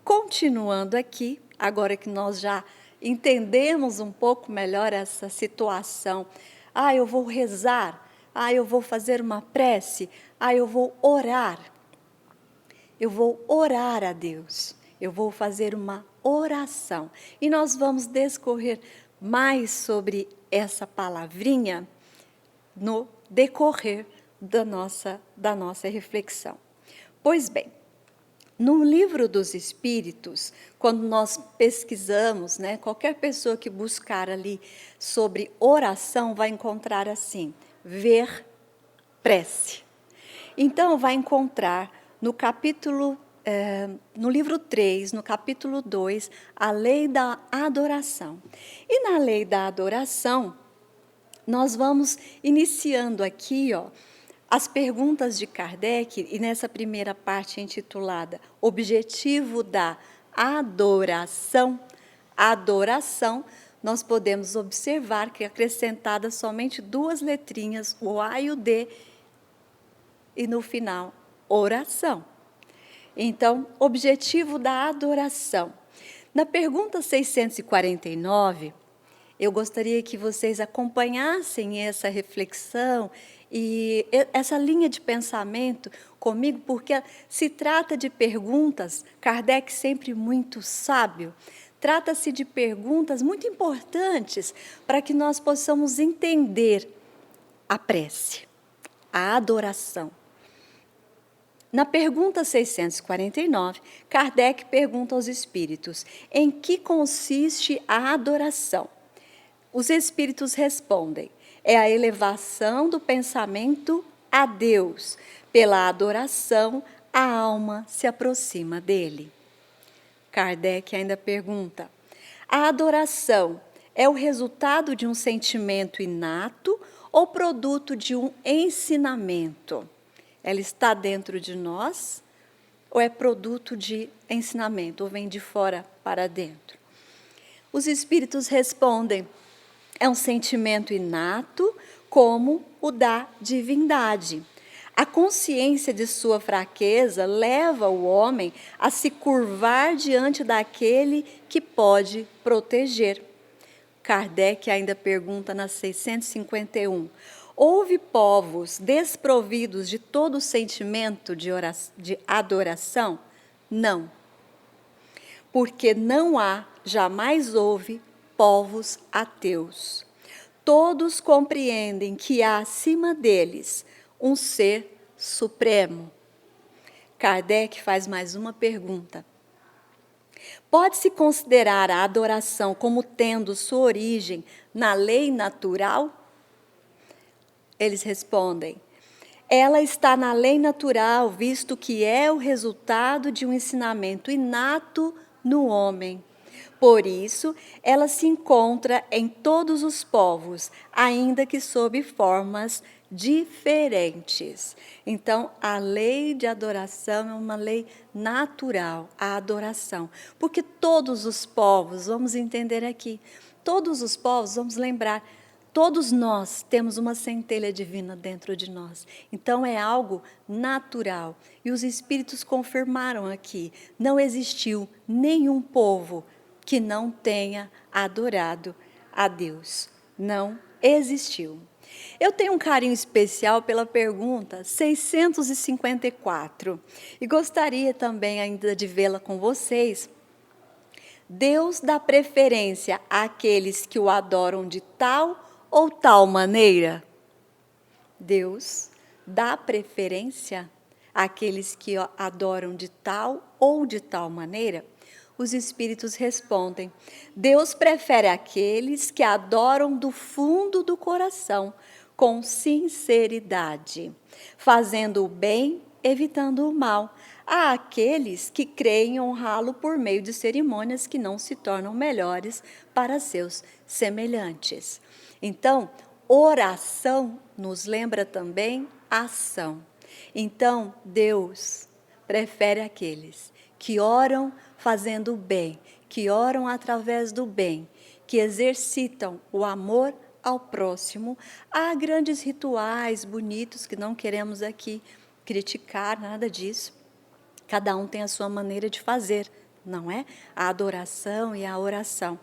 Continuando aqui, agora que nós já entendemos um pouco melhor essa situação, eu vou rezar, eu vou fazer uma prece, eu vou orar. Eu vou orar a Deus, eu vou fazer uma oração. E nós vamos discorrer mais sobre essa palavrinha no decorrer da nossa reflexão. Pois bem, no Livro dos Espíritos, quando nós pesquisamos, né, qualquer pessoa que buscar ali sobre oração vai encontrar assim, ver prece. Então, vai encontrar no livro 3, no capítulo 2, a lei da adoração. E na lei da adoração, nós vamos iniciando aqui, as perguntas de Kardec, e nessa primeira parte intitulada Objetivo da Adoração, nós podemos observar que é acrescentada somente 2 letrinhas, o A e o D, e no final, oração. Então, objetivo da adoração. Na pergunta 649, eu gostaria que vocês acompanhassem essa reflexão e essa linha de pensamento comigo, porque se trata de perguntas, Kardec sempre muito sábio, trata-se de perguntas muito importantes para que nós possamos entender a prece, a adoração. Na pergunta 649, Kardec pergunta aos espíritos: em que consiste a adoração? Os espíritos respondem: é a elevação do pensamento a Deus. Pela adoração, a alma se aproxima dele. Kardec ainda pergunta: a adoração é o resultado de um sentimento inato ou produto de um ensinamento? Ela está dentro de nós ou é produto de ensinamento, ou vem de fora para dentro? Os espíritos respondem: é um sentimento inato, como o da divindade. A consciência de sua fraqueza leva o homem a se curvar diante daquele que pode proteger. Kardec ainda pergunta na 651, houve povos desprovidos de todo sentimento de adoração? Não. Porque não há, jamais houve, povos ateus. Todos compreendem que há acima deles um ser supremo. Kardec faz mais uma pergunta. Pode-se considerar a adoração como tendo sua origem na lei natural? Eles respondem: ela está na lei natural, visto que é o resultado de um ensinamento inato no homem. Por isso, ela se encontra em todos os povos, ainda que sob formas diferentes. Então, a lei de adoração é uma lei natural, a adoração. Porque todos os povos, vamos entender aqui, todos os povos, vamos lembrar, todos nós temos uma centelha divina dentro de nós. Então, é algo natural. E os espíritos confirmaram aqui, não existiu nenhum povo que não tenha adorado a Deus. Não existiu. Eu tenho um carinho especial pela pergunta 654 e gostaria também ainda de vê-la com vocês. Deus dá preferência àqueles que o adoram de tal ou tal maneira? Deus dá preferência àqueles que o adoram de tal ou de tal maneira? Os espíritos respondem: Deus prefere aqueles que adoram do fundo do coração, com sinceridade, fazendo o bem, evitando o mal. Há aqueles que creem honrá-lo por meio de cerimônias que não se tornam melhores para seus semelhantes. Então, oração nos lembra também ação. Então, Deus prefere aqueles que oram fazendo o bem, que oram através do bem, que exercitam o amor ao próximo. Há grandes rituais bonitos que não queremos aqui criticar, nada disso. Cada um tem a sua maneira de fazer, não é? A adoração e a oração.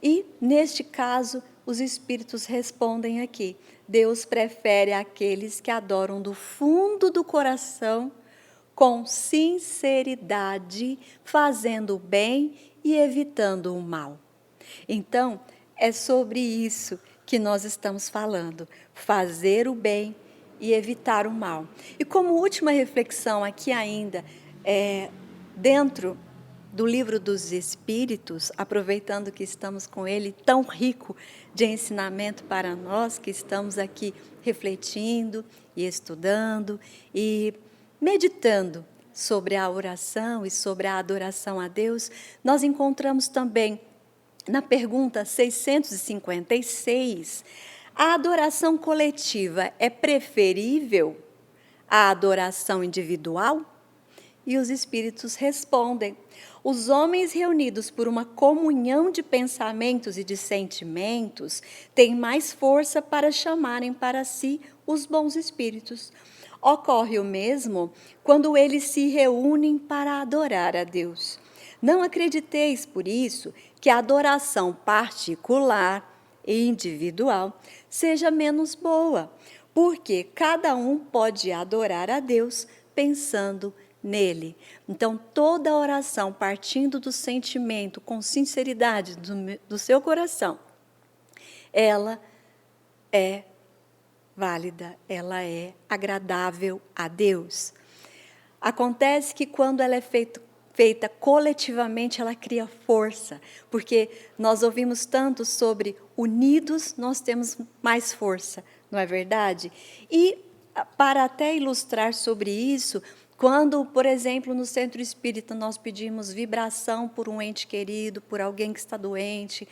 E, neste caso, os espíritos respondem aqui: Deus prefere aqueles que adoram do fundo do coração, com sinceridade, fazendo o bem e evitando o mal. Então, é sobre isso que nós estamos falando: fazer o bem e evitar o mal. E como última reflexão aqui ainda, dentro do Livro dos Espíritos, aproveitando que estamos com ele tão rico de ensinamento para nós, que estamos aqui refletindo e estudando e meditando sobre a oração e sobre a adoração a Deus, nós encontramos também na pergunta 656, a adoração coletiva é preferível à adoração individual? E os espíritos respondem: os homens reunidos por uma comunhão de pensamentos e de sentimentos têm mais força para chamarem para si os bons espíritos. Ocorre o mesmo quando eles se reúnem para adorar a Deus. Não acrediteis, por isso, que a adoração particular e individual seja menos boa, porque cada um pode adorar a Deus pensando nele. Então, toda oração partindo do sentimento, com sinceridade do seu coração, ela é válida, ela é agradável a Deus. Acontece que quando ela é feita coletivamente, ela cria força, porque nós ouvimos tanto sobre unidos nós temos mais força, não é verdade? E para até ilustrar sobre isso, quando, por exemplo, no Centro Espírita nós pedimos vibração por um ente querido, por alguém que está doente,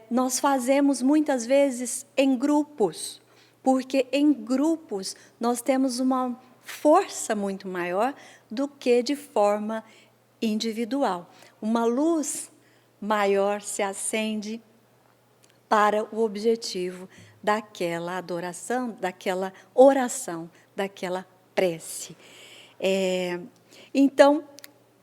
nós fazemos muitas vezes em grupos, porque em grupos nós temos uma força muito maior do que de forma individual. Uma luz maior se acende para o objetivo daquela adoração, daquela oração, daquela prece. Então,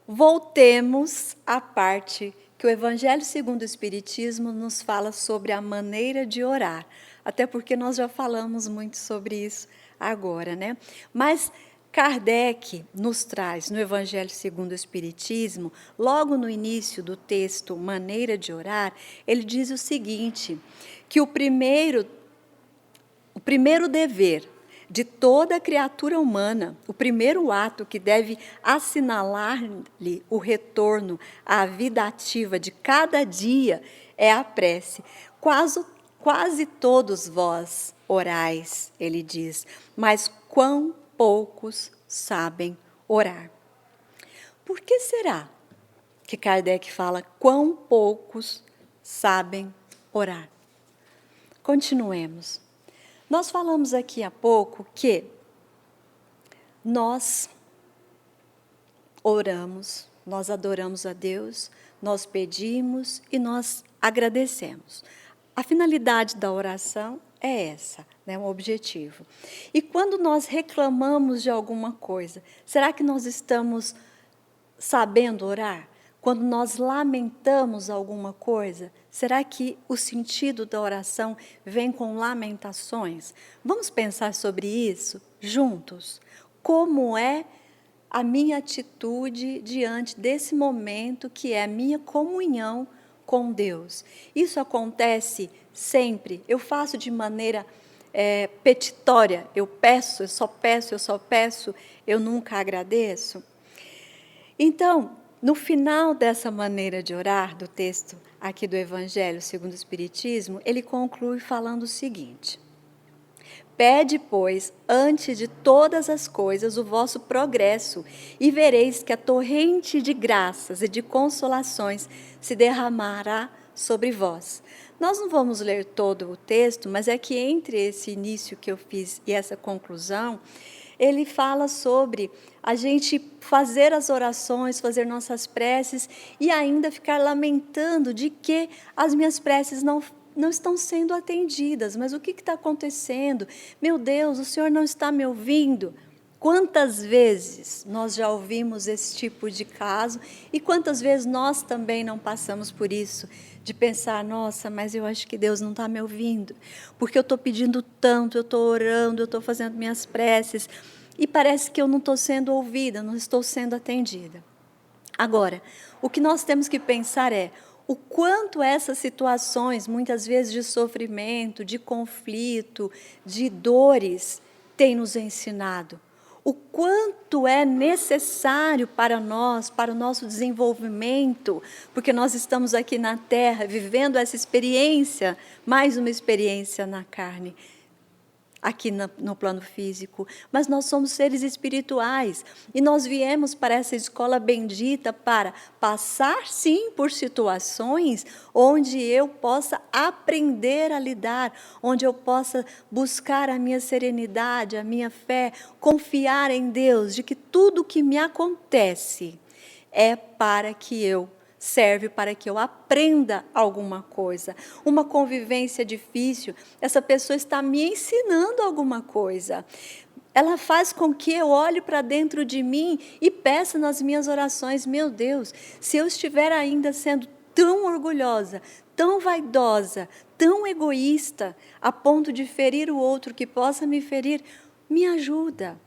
voltemos à parte que o Evangelho segundo o Espiritismo nos fala sobre a maneira de orar, até porque nós já falamos muito sobre isso agora, né? Mas Kardec nos traz, no Evangelho segundo o Espiritismo, logo no início do texto Maneira de Orar, ele diz o seguinte, que o primeiro dever de toda criatura humana, o primeiro ato que deve assinalar-lhe o retorno à vida ativa de cada dia é a prece. Quase todos vós orais, ele diz, mas quão poucos sabem orar. Por que será que Kardec fala quão poucos sabem orar? Continuemos. Nós falamos aqui há pouco que nós oramos, nós adoramos a Deus, nós pedimos e nós agradecemos. A finalidade da oração é essa, né, o objetivo. E quando nós reclamamos de alguma coisa, será que nós estamos sabendo orar? Quando nós lamentamos alguma coisa, será que o sentido da oração vem com lamentações? Vamos pensar sobre isso juntos? Como é a minha atitude diante desse momento que é a minha comunhão com Deus? Isso acontece sempre? Eu faço de maneira petitória? Eu peço, eu só peço, eu nunca agradeço? Então, no final dessa maneira de orar, do texto aqui do Evangelho segundo o Espiritismo, ele conclui falando o seguinte: pede, pois, antes de todas as coisas o vosso progresso, e vereis que a torrente de graças e de consolações se derramará sobre vós. Nós não vamos ler todo o texto, mas é que entre esse início que eu fiz e essa conclusão, ele fala sobre a gente fazer as orações, fazer nossas preces e ainda ficar lamentando de que as minhas preces não não estão sendo atendidas. Mas o que está acontecendo? Meu Deus, o Senhor não está me ouvindo? Quantas vezes nós já ouvimos esse tipo de caso e quantas vezes nós também não passamos por isso, de pensar, nossa, mas eu acho que Deus não está me ouvindo, porque eu estou pedindo tanto, eu estou orando, eu estou fazendo minhas preces e parece que eu não estou sendo ouvida, não estou sendo atendida. Agora, o que nós temos que pensar é o quanto essas situações, muitas vezes de sofrimento, de conflito, de dores, têm nos ensinado. O quanto é necessário para nós, para o nosso desenvolvimento, porque nós estamos aqui na Terra vivendo essa experiência, mais uma experiência na carne, aqui no plano físico, mas nós somos seres espirituais e nós viemos para essa escola bendita para passar sim por situações onde eu possa aprender a lidar, onde eu possa buscar a minha serenidade, a minha fé, confiar em Deus, de que tudo que me acontece é para que serve para que eu aprenda alguma coisa. Uma convivência difícil, essa pessoa está me ensinando alguma coisa. Ela faz com que eu olhe para dentro de mim e peça nas minhas orações, meu Deus, se eu estiver ainda sendo tão orgulhosa, tão vaidosa, tão egoísta, a ponto de ferir o outro que possa me ferir, me ajuda.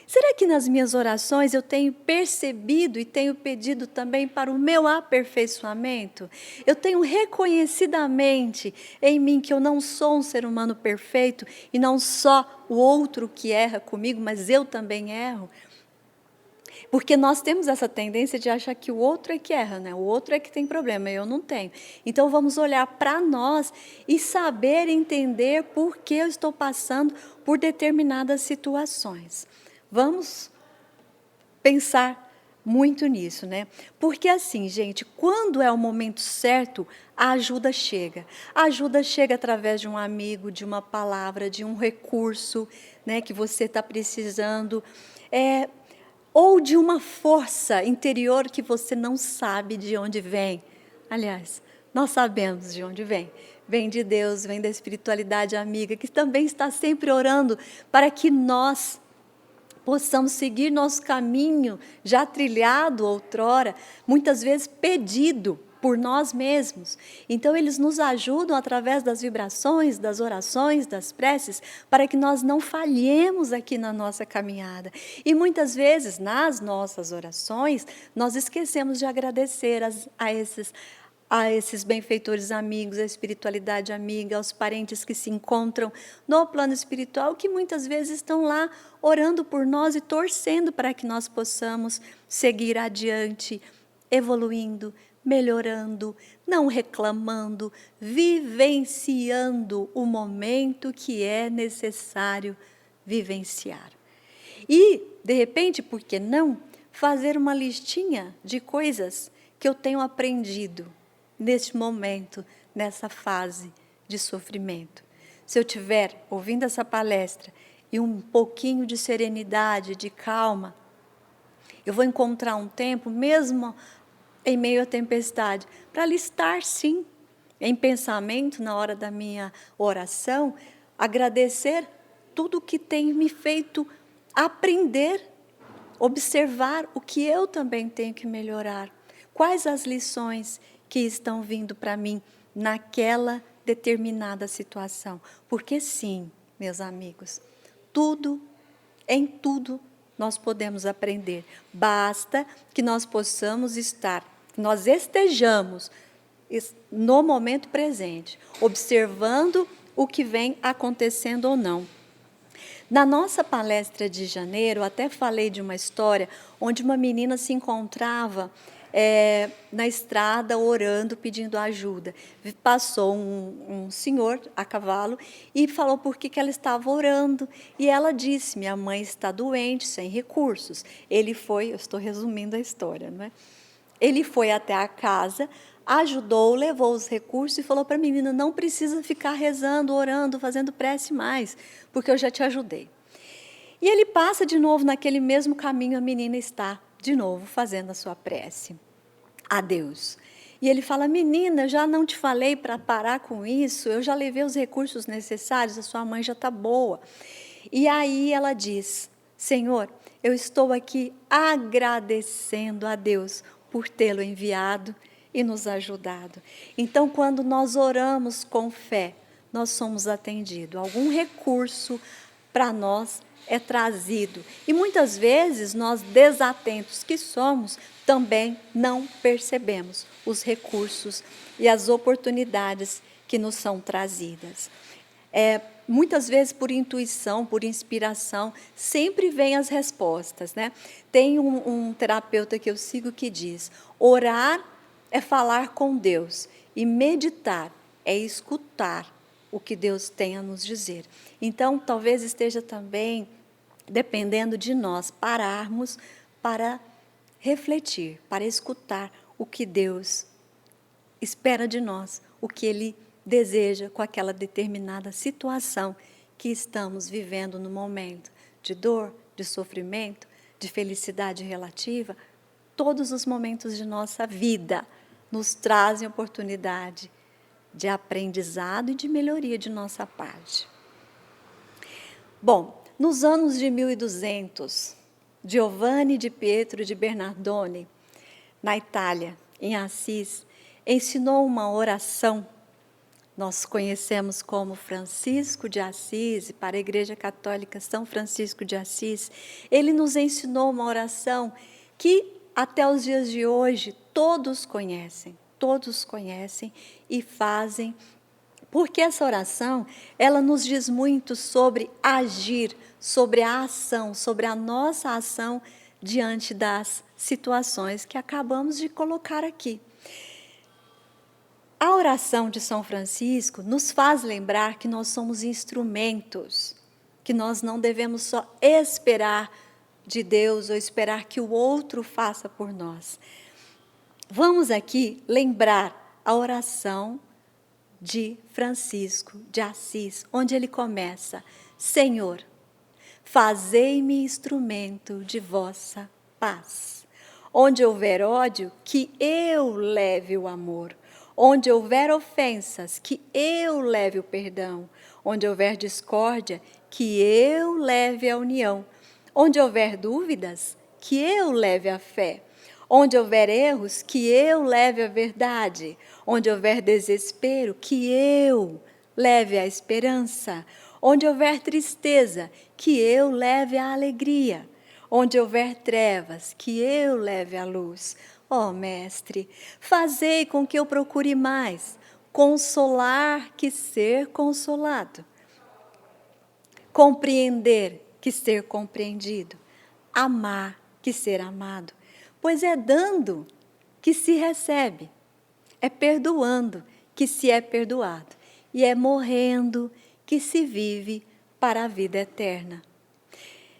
Será que nas minhas orações eu tenho percebido e tenho pedido também para o meu aperfeiçoamento? Eu tenho reconhecidamente em mim que eu não sou um ser humano perfeito e não só o outro que erra comigo, mas eu também erro? Porque nós temos essa tendência de achar que o outro é que erra, né? O outro é que tem problema, eu não tenho. Então vamos olhar para nós e saber entender por que eu estou passando por determinadas situações. Vamos pensar muito nisso, né? Porque assim, gente, quando é o momento certo, a ajuda chega. A ajuda chega através de um amigo, de uma palavra, de um recurso, né, que você está precisando, ou de uma força interior que você não sabe de onde vem. Aliás, nós sabemos de onde vem. Vem de Deus, vem da espiritualidade amiga, que também está sempre orando para que nós possamos seguir nosso caminho já trilhado outrora, muitas vezes pedido por nós mesmos. Então, eles nos ajudam através das vibrações, das orações, das preces, para que nós não falhemos aqui na nossa caminhada. E muitas vezes, nas nossas orações, nós esquecemos de agradecer a esses benfeitores amigos, a espiritualidade amiga, aos parentes que se encontram no plano espiritual, que muitas vezes estão lá orando por nós e torcendo para que nós possamos seguir adiante, evoluindo, melhorando, não reclamando, vivenciando o momento que é necessário vivenciar. E, de repente, por que não, fazer uma listinha de coisas que eu tenho aprendido neste momento, nessa fase de sofrimento. Se eu estiver ouvindo essa palestra e um pouquinho de serenidade, de calma, eu vou encontrar um tempo, mesmo em meio à tempestade, para listar, sim, em pensamento, na hora da minha oração, agradecer tudo que tem me feito aprender, observar o que eu também tenho que melhorar. Quais as lições que estão vindo para mim naquela determinada situação? Porque sim, meus amigos, em tudo nós podemos aprender. Basta que nós possamos estar, que nós estejamos no momento presente, observando o que vem acontecendo ou não. Na nossa palestra de janeiro, eu até falei de uma história onde uma menina se encontrava na estrada orando, pedindo ajuda. Passou um senhor a cavalo e falou por que ela estava orando. E ela disse, minha mãe está doente, sem recursos. Ele foi, eu estou resumindo a história, não é? Ele foi até a casa, ajudou, levou os recursos e falou para a menina, não precisa ficar rezando, orando, fazendo prece mais, porque eu já te ajudei. E ele passa de novo naquele mesmo caminho, a menina está de novo fazendo a sua prece a Deus. E ele fala: menina, eu já não te falei para parar com isso, eu já levei os recursos necessários, a sua mãe já está boa. E aí ela diz: Senhor, eu estou aqui agradecendo a Deus por tê-lo enviado e nos ajudado. Então, quando nós oramos com fé, nós somos atendidos. Algum recurso para nós é trazido. E muitas vezes nós, desatentos que somos, também não percebemos os recursos e as oportunidades que nos são trazidas. Muitas vezes por intuição, por inspiração, sempre vem as respostas, né? Tem um terapeuta que eu sigo que diz: orar é falar com Deus e meditar é escutar o que Deus tem a nos dizer. Então, talvez esteja também dependendo de nós pararmos para refletir, para escutar o que Deus espera de nós, o que Ele deseja com aquela determinada situação que estamos vivendo no momento de dor, de sofrimento, de felicidade relativa. Todos os momentos de nossa vida nos trazem oportunidade de aprendizado e de melhoria de nossa parte. Bom, nos anos de 1200, Giovanni di Pietro di Bernardone, na Itália, em Assis, ensinou uma oração. Nós conhecemos como Francisco de Assis, e para a Igreja Católica, São Francisco de Assis. Ele nos ensinou uma oração que, até os dias de hoje, todos conhecem e fazem, porque essa oração, ela nos diz muito sobre agir, sobre a ação, sobre a nossa ação diante das situações que acabamos de colocar aqui. A oração de São Francisco nos faz lembrar que nós somos instrumentos, que nós não devemos só esperar de Deus ou esperar que o outro faça por nós. Vamos aqui lembrar a oração de Francisco de Assis, onde ele começa: Senhor, fazei-me instrumento de vossa paz. Onde houver ódio, que eu leve o amor. Onde houver ofensas, que eu leve o perdão. Onde houver discórdia, que eu leve a união. Onde houver dúvidas, que eu leve a fé. Onde houver erros, que eu leve a verdade. Onde houver desespero, que eu leve a esperança. Onde houver tristeza, que eu leve a alegria. Onde houver trevas, que eu leve a luz. Ó Mestre, fazei com que eu procure mais consolar que ser consolado, compreender que ser compreendido, amar que ser amado, pois é dando que se recebe, é perdoando que se é perdoado, e é morrendo que se vive para a vida eterna.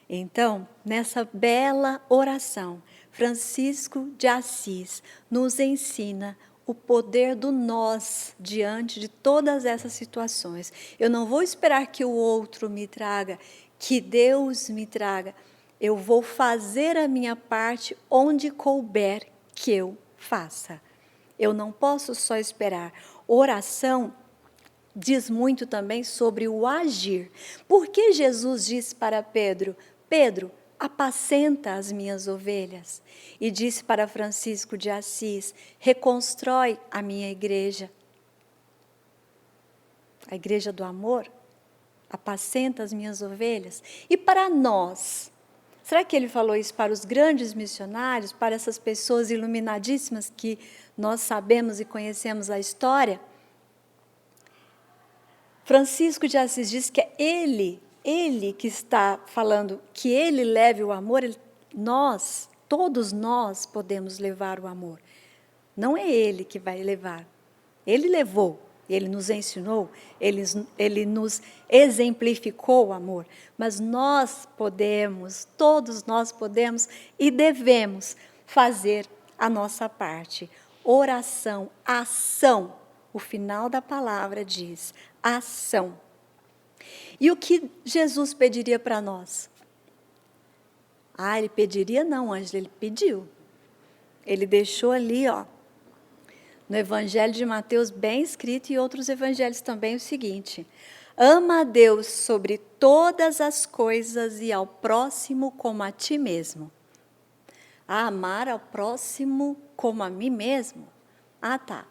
Então, nessa bela oração, Francisco de Assis nos ensina o poder do nós diante de todas essas situações. Eu não vou esperar que o outro me traga, que Deus me traga. Eu vou fazer a minha parte onde couber que eu faça. Eu não posso só esperar. Oração diz muito também sobre o agir. Por que Jesus disse para Pedro: Pedro, apacenta as minhas ovelhas? E disse para Francisco de Assis: reconstrói a minha igreja. A igreja do amor, apacenta as minhas ovelhas. E para nós, será que ele falou isso para os grandes missionários, para essas pessoas iluminadíssimas que nós sabemos e conhecemos a história? Francisco de Assis diz que é ele que está falando que ele leve o amor. Todos nós podemos levar o amor. Não é ele que vai levar. Ele levou, ele nos ensinou, ele nos exemplificou o amor. Mas nós podemos, todos nós podemos e devemos fazer a nossa parte. Oração, ação. O final da palavra diz: ação. E o que Jesus pediria para nós? Ele pediria não, Ângela, ele pediu. Ele deixou ali, no Evangelho de Mateus, bem escrito, e outros evangelhos também, o seguinte: ama a Deus sobre todas as coisas e ao próximo como a ti mesmo. Amar ao próximo como a mim mesmo? Ah, tá.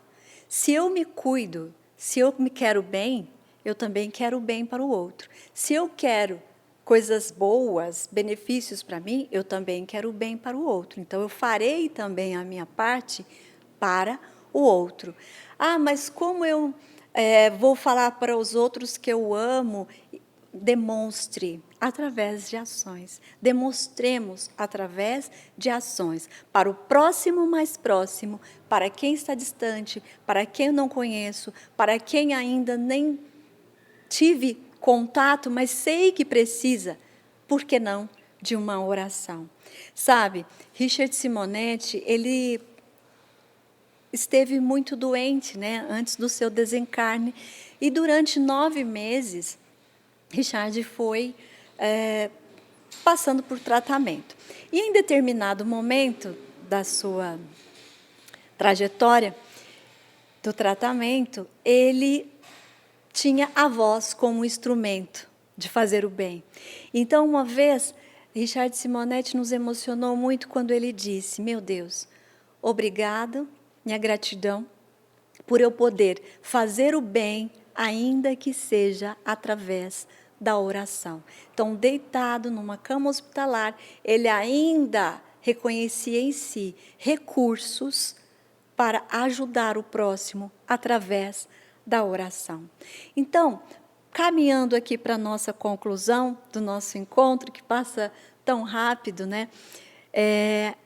Se eu me cuido, se eu me quero bem, eu também quero o bem para o outro. Se eu quero coisas boas, benefícios para mim, eu também quero o bem para o outro. Então, eu farei também a minha parte para o outro. Ah, mas como eu vou falar para os outros que eu amo? Demonstre através de ações. Demonstremos através de ações. Para o próximo mais próximo, para quem está distante, para quem eu não conheço, para quem ainda nem tive contato, mas sei que precisa, por que não, de uma oração? Sabe, Richard Simonetti, ele esteve muito doente, né, antes do seu desencarne, e durante 9 meses, Richard foi passando por tratamento. E em determinado momento da sua trajetória do tratamento, ele tinha a voz como instrumento de fazer o bem. Então, uma vez, Richard Simonetti nos emocionou muito quando ele disse: meu Deus, obrigado, minha gratidão, por eu poder fazer o bem, ainda que seja através da oração. Então, deitado numa cama hospitalar, ele ainda reconhecia em si recursos para ajudar o próximo através da oração. Então, caminhando aqui para a nossa conclusão do nosso encontro, que passa tão rápido, né?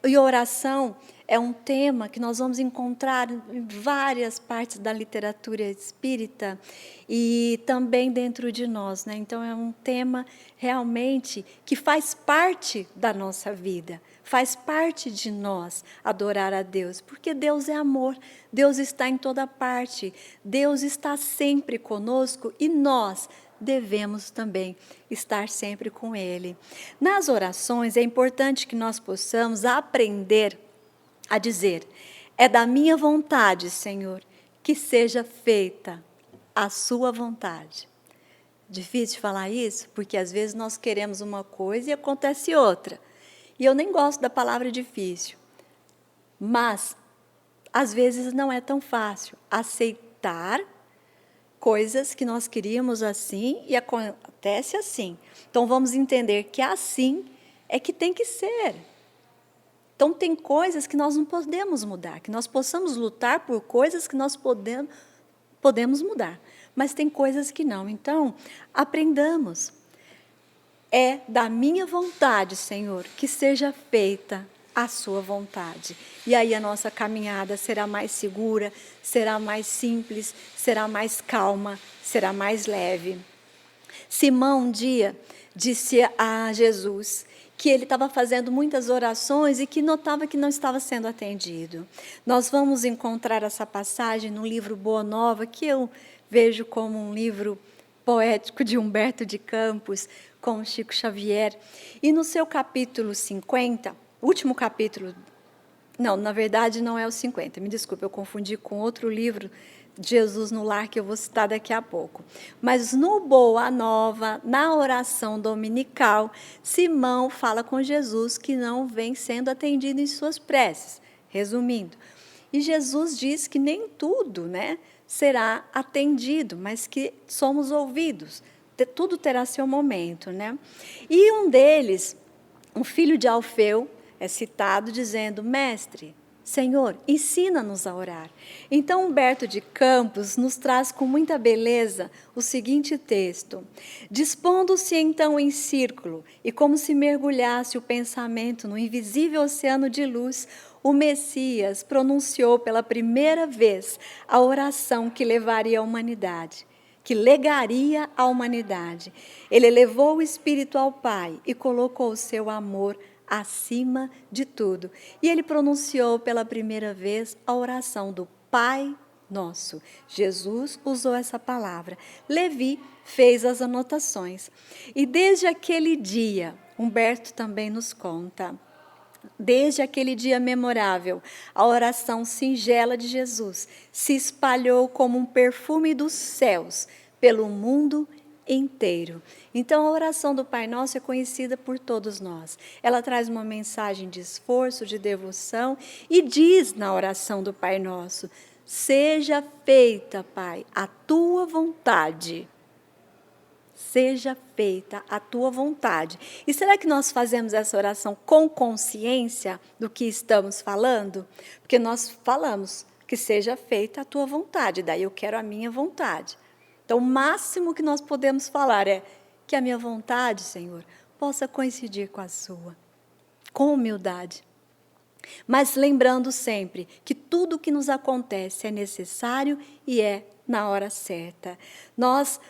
E oração é um tema que nós vamos encontrar em várias partes da literatura espírita e também dentro de nós, né? Então, é um tema realmente que faz parte da nossa vida, faz parte de nós adorar a Deus, porque Deus é amor, Deus está em toda parte, Deus está sempre conosco e nós devemos também estar sempre com Ele. Nas orações, é importante que nós possamos aprender a dizer: é da minha vontade, Senhor, que seja feita a sua vontade. Difícil falar isso, porque às vezes nós queremos uma coisa e acontece outra. E eu nem gosto da palavra difícil. Mas, às vezes, não é tão fácil aceitar coisas que nós queríamos assim e acontece assim. Então, vamos entender que assim é que tem que ser. Então, tem coisas que nós não podemos mudar, que nós possamos lutar por coisas que nós podemos mudar, mas tem coisas que não. Então, aprendamos. É da minha vontade, Senhor, que seja feita a sua vontade. E aí a nossa caminhada será mais segura, será mais simples, será mais calma, será mais leve. Simão um dia disse a Jesus que ele estava fazendo muitas orações e que notava que não estava sendo atendido. Nós vamos encontrar essa passagem no livro Boa Nova, que eu vejo como um livro poético de Humberto de Campos, com Chico Xavier. E no seu capítulo 50, último capítulo, não, na verdade não é o 50, me desculpe, eu confundi com outro livro, Jesus no Lar, que eu vou citar daqui a pouco. Mas no Boa Nova, na oração dominical, Simão fala com Jesus que não vem sendo atendido em suas preces. Resumindo, e Jesus diz que nem tudo, né, será atendido, mas que somos ouvidos. Tudo terá seu momento, né? E um deles, um filho de Alfeu, é citado dizendo: mestre, Senhor, ensina-nos a orar. Então, Humberto de Campos nos traz com muita beleza o seguinte texto: dispondo-se então em círculo, e como se mergulhasse o pensamento no invisível oceano de luz, o Messias pronunciou pela primeira vez a oração que levaria a humanidade, que legaria à humanidade. Ele elevou o Espírito ao Pai e colocou o seu amor acima de tudo. E ele pronunciou pela primeira vez a oração do Pai Nosso. Jesus usou essa palavra. Levi fez as anotações. E desde aquele dia, Humberto também nos conta, Desde aquele dia memorável, a oração singela de Jesus se espalhou como um perfume dos céus pelo mundo inteiro. Então, a oração do Pai Nosso é conhecida por todos nós. Ela traz uma mensagem de esforço, de devoção e diz na oração do Pai Nosso: seja feita, Pai, a tua vontade. Seja feita a tua vontade. E será que nós fazemos essa oração com consciência do que estamos falando? Porque nós falamos que seja feita a tua vontade, daí eu quero a minha vontade. Então, o máximo que nós podemos falar é que a minha vontade, Senhor, possa coincidir com a sua, com humildade. Mas lembrando sempre que tudo o que nos acontece é necessário e é na hora certa. Nós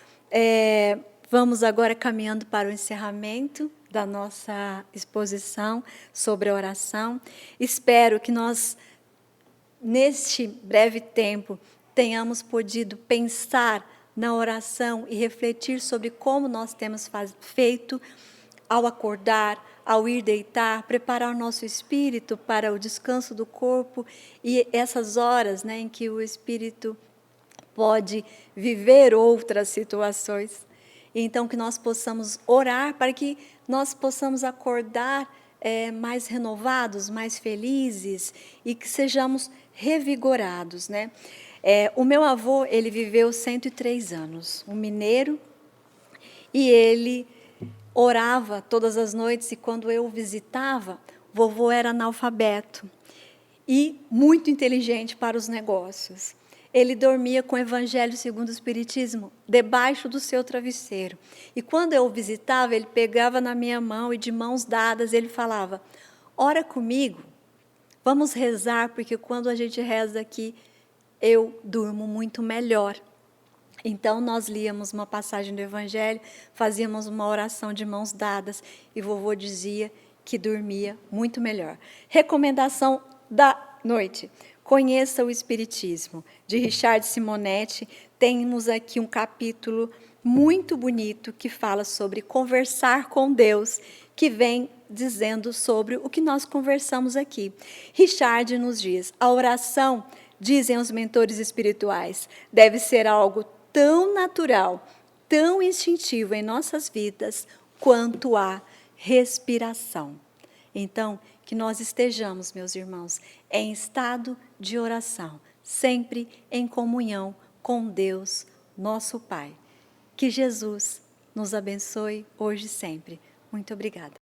vamos agora caminhando para o encerramento da nossa exposição sobre a oração. Espero que nós, neste breve tempo, tenhamos podido pensar na oração e refletir sobre como nós temos feito ao acordar, ao ir deitar, preparar o nosso espírito para o descanso do corpo e essas horas, né, em que o espírito pode viver outras situações. Então, que nós possamos orar para que nós possamos acordar mais renovados, mais felizes e que sejamos revigorados, né? O meu avô, ele viveu 103 anos, um mineiro, e ele orava todas as noites, e quando eu o visitava, vovô era analfabeto e muito inteligente para os negócios. Ele dormia com o Evangelho segundo o Espiritismo debaixo do seu travesseiro. E quando eu o visitava, ele pegava na minha mão e de mãos dadas ele falava: ora comigo, vamos rezar, porque quando a gente reza aqui, eu durmo muito melhor. Então, nós líamos uma passagem do Evangelho, fazíamos uma oração de mãos dadas e vovô dizia que dormia muito melhor. Recomendação da noite: conheça o Espiritismo, de Richard Simonetti. Temos aqui um capítulo muito bonito que fala sobre conversar com Deus, que vem dizendo sobre o que nós conversamos aqui. Richard nos diz: a oração, dizem os mentores espirituais, deve ser algo tão natural, tão instintivo em nossas vidas, quanto a respiração. Então, que nós estejamos, meus irmãos, em estado de oração, sempre em comunhão com Deus, nosso Pai. Que Jesus nos abençoe hoje e sempre. Muito obrigada.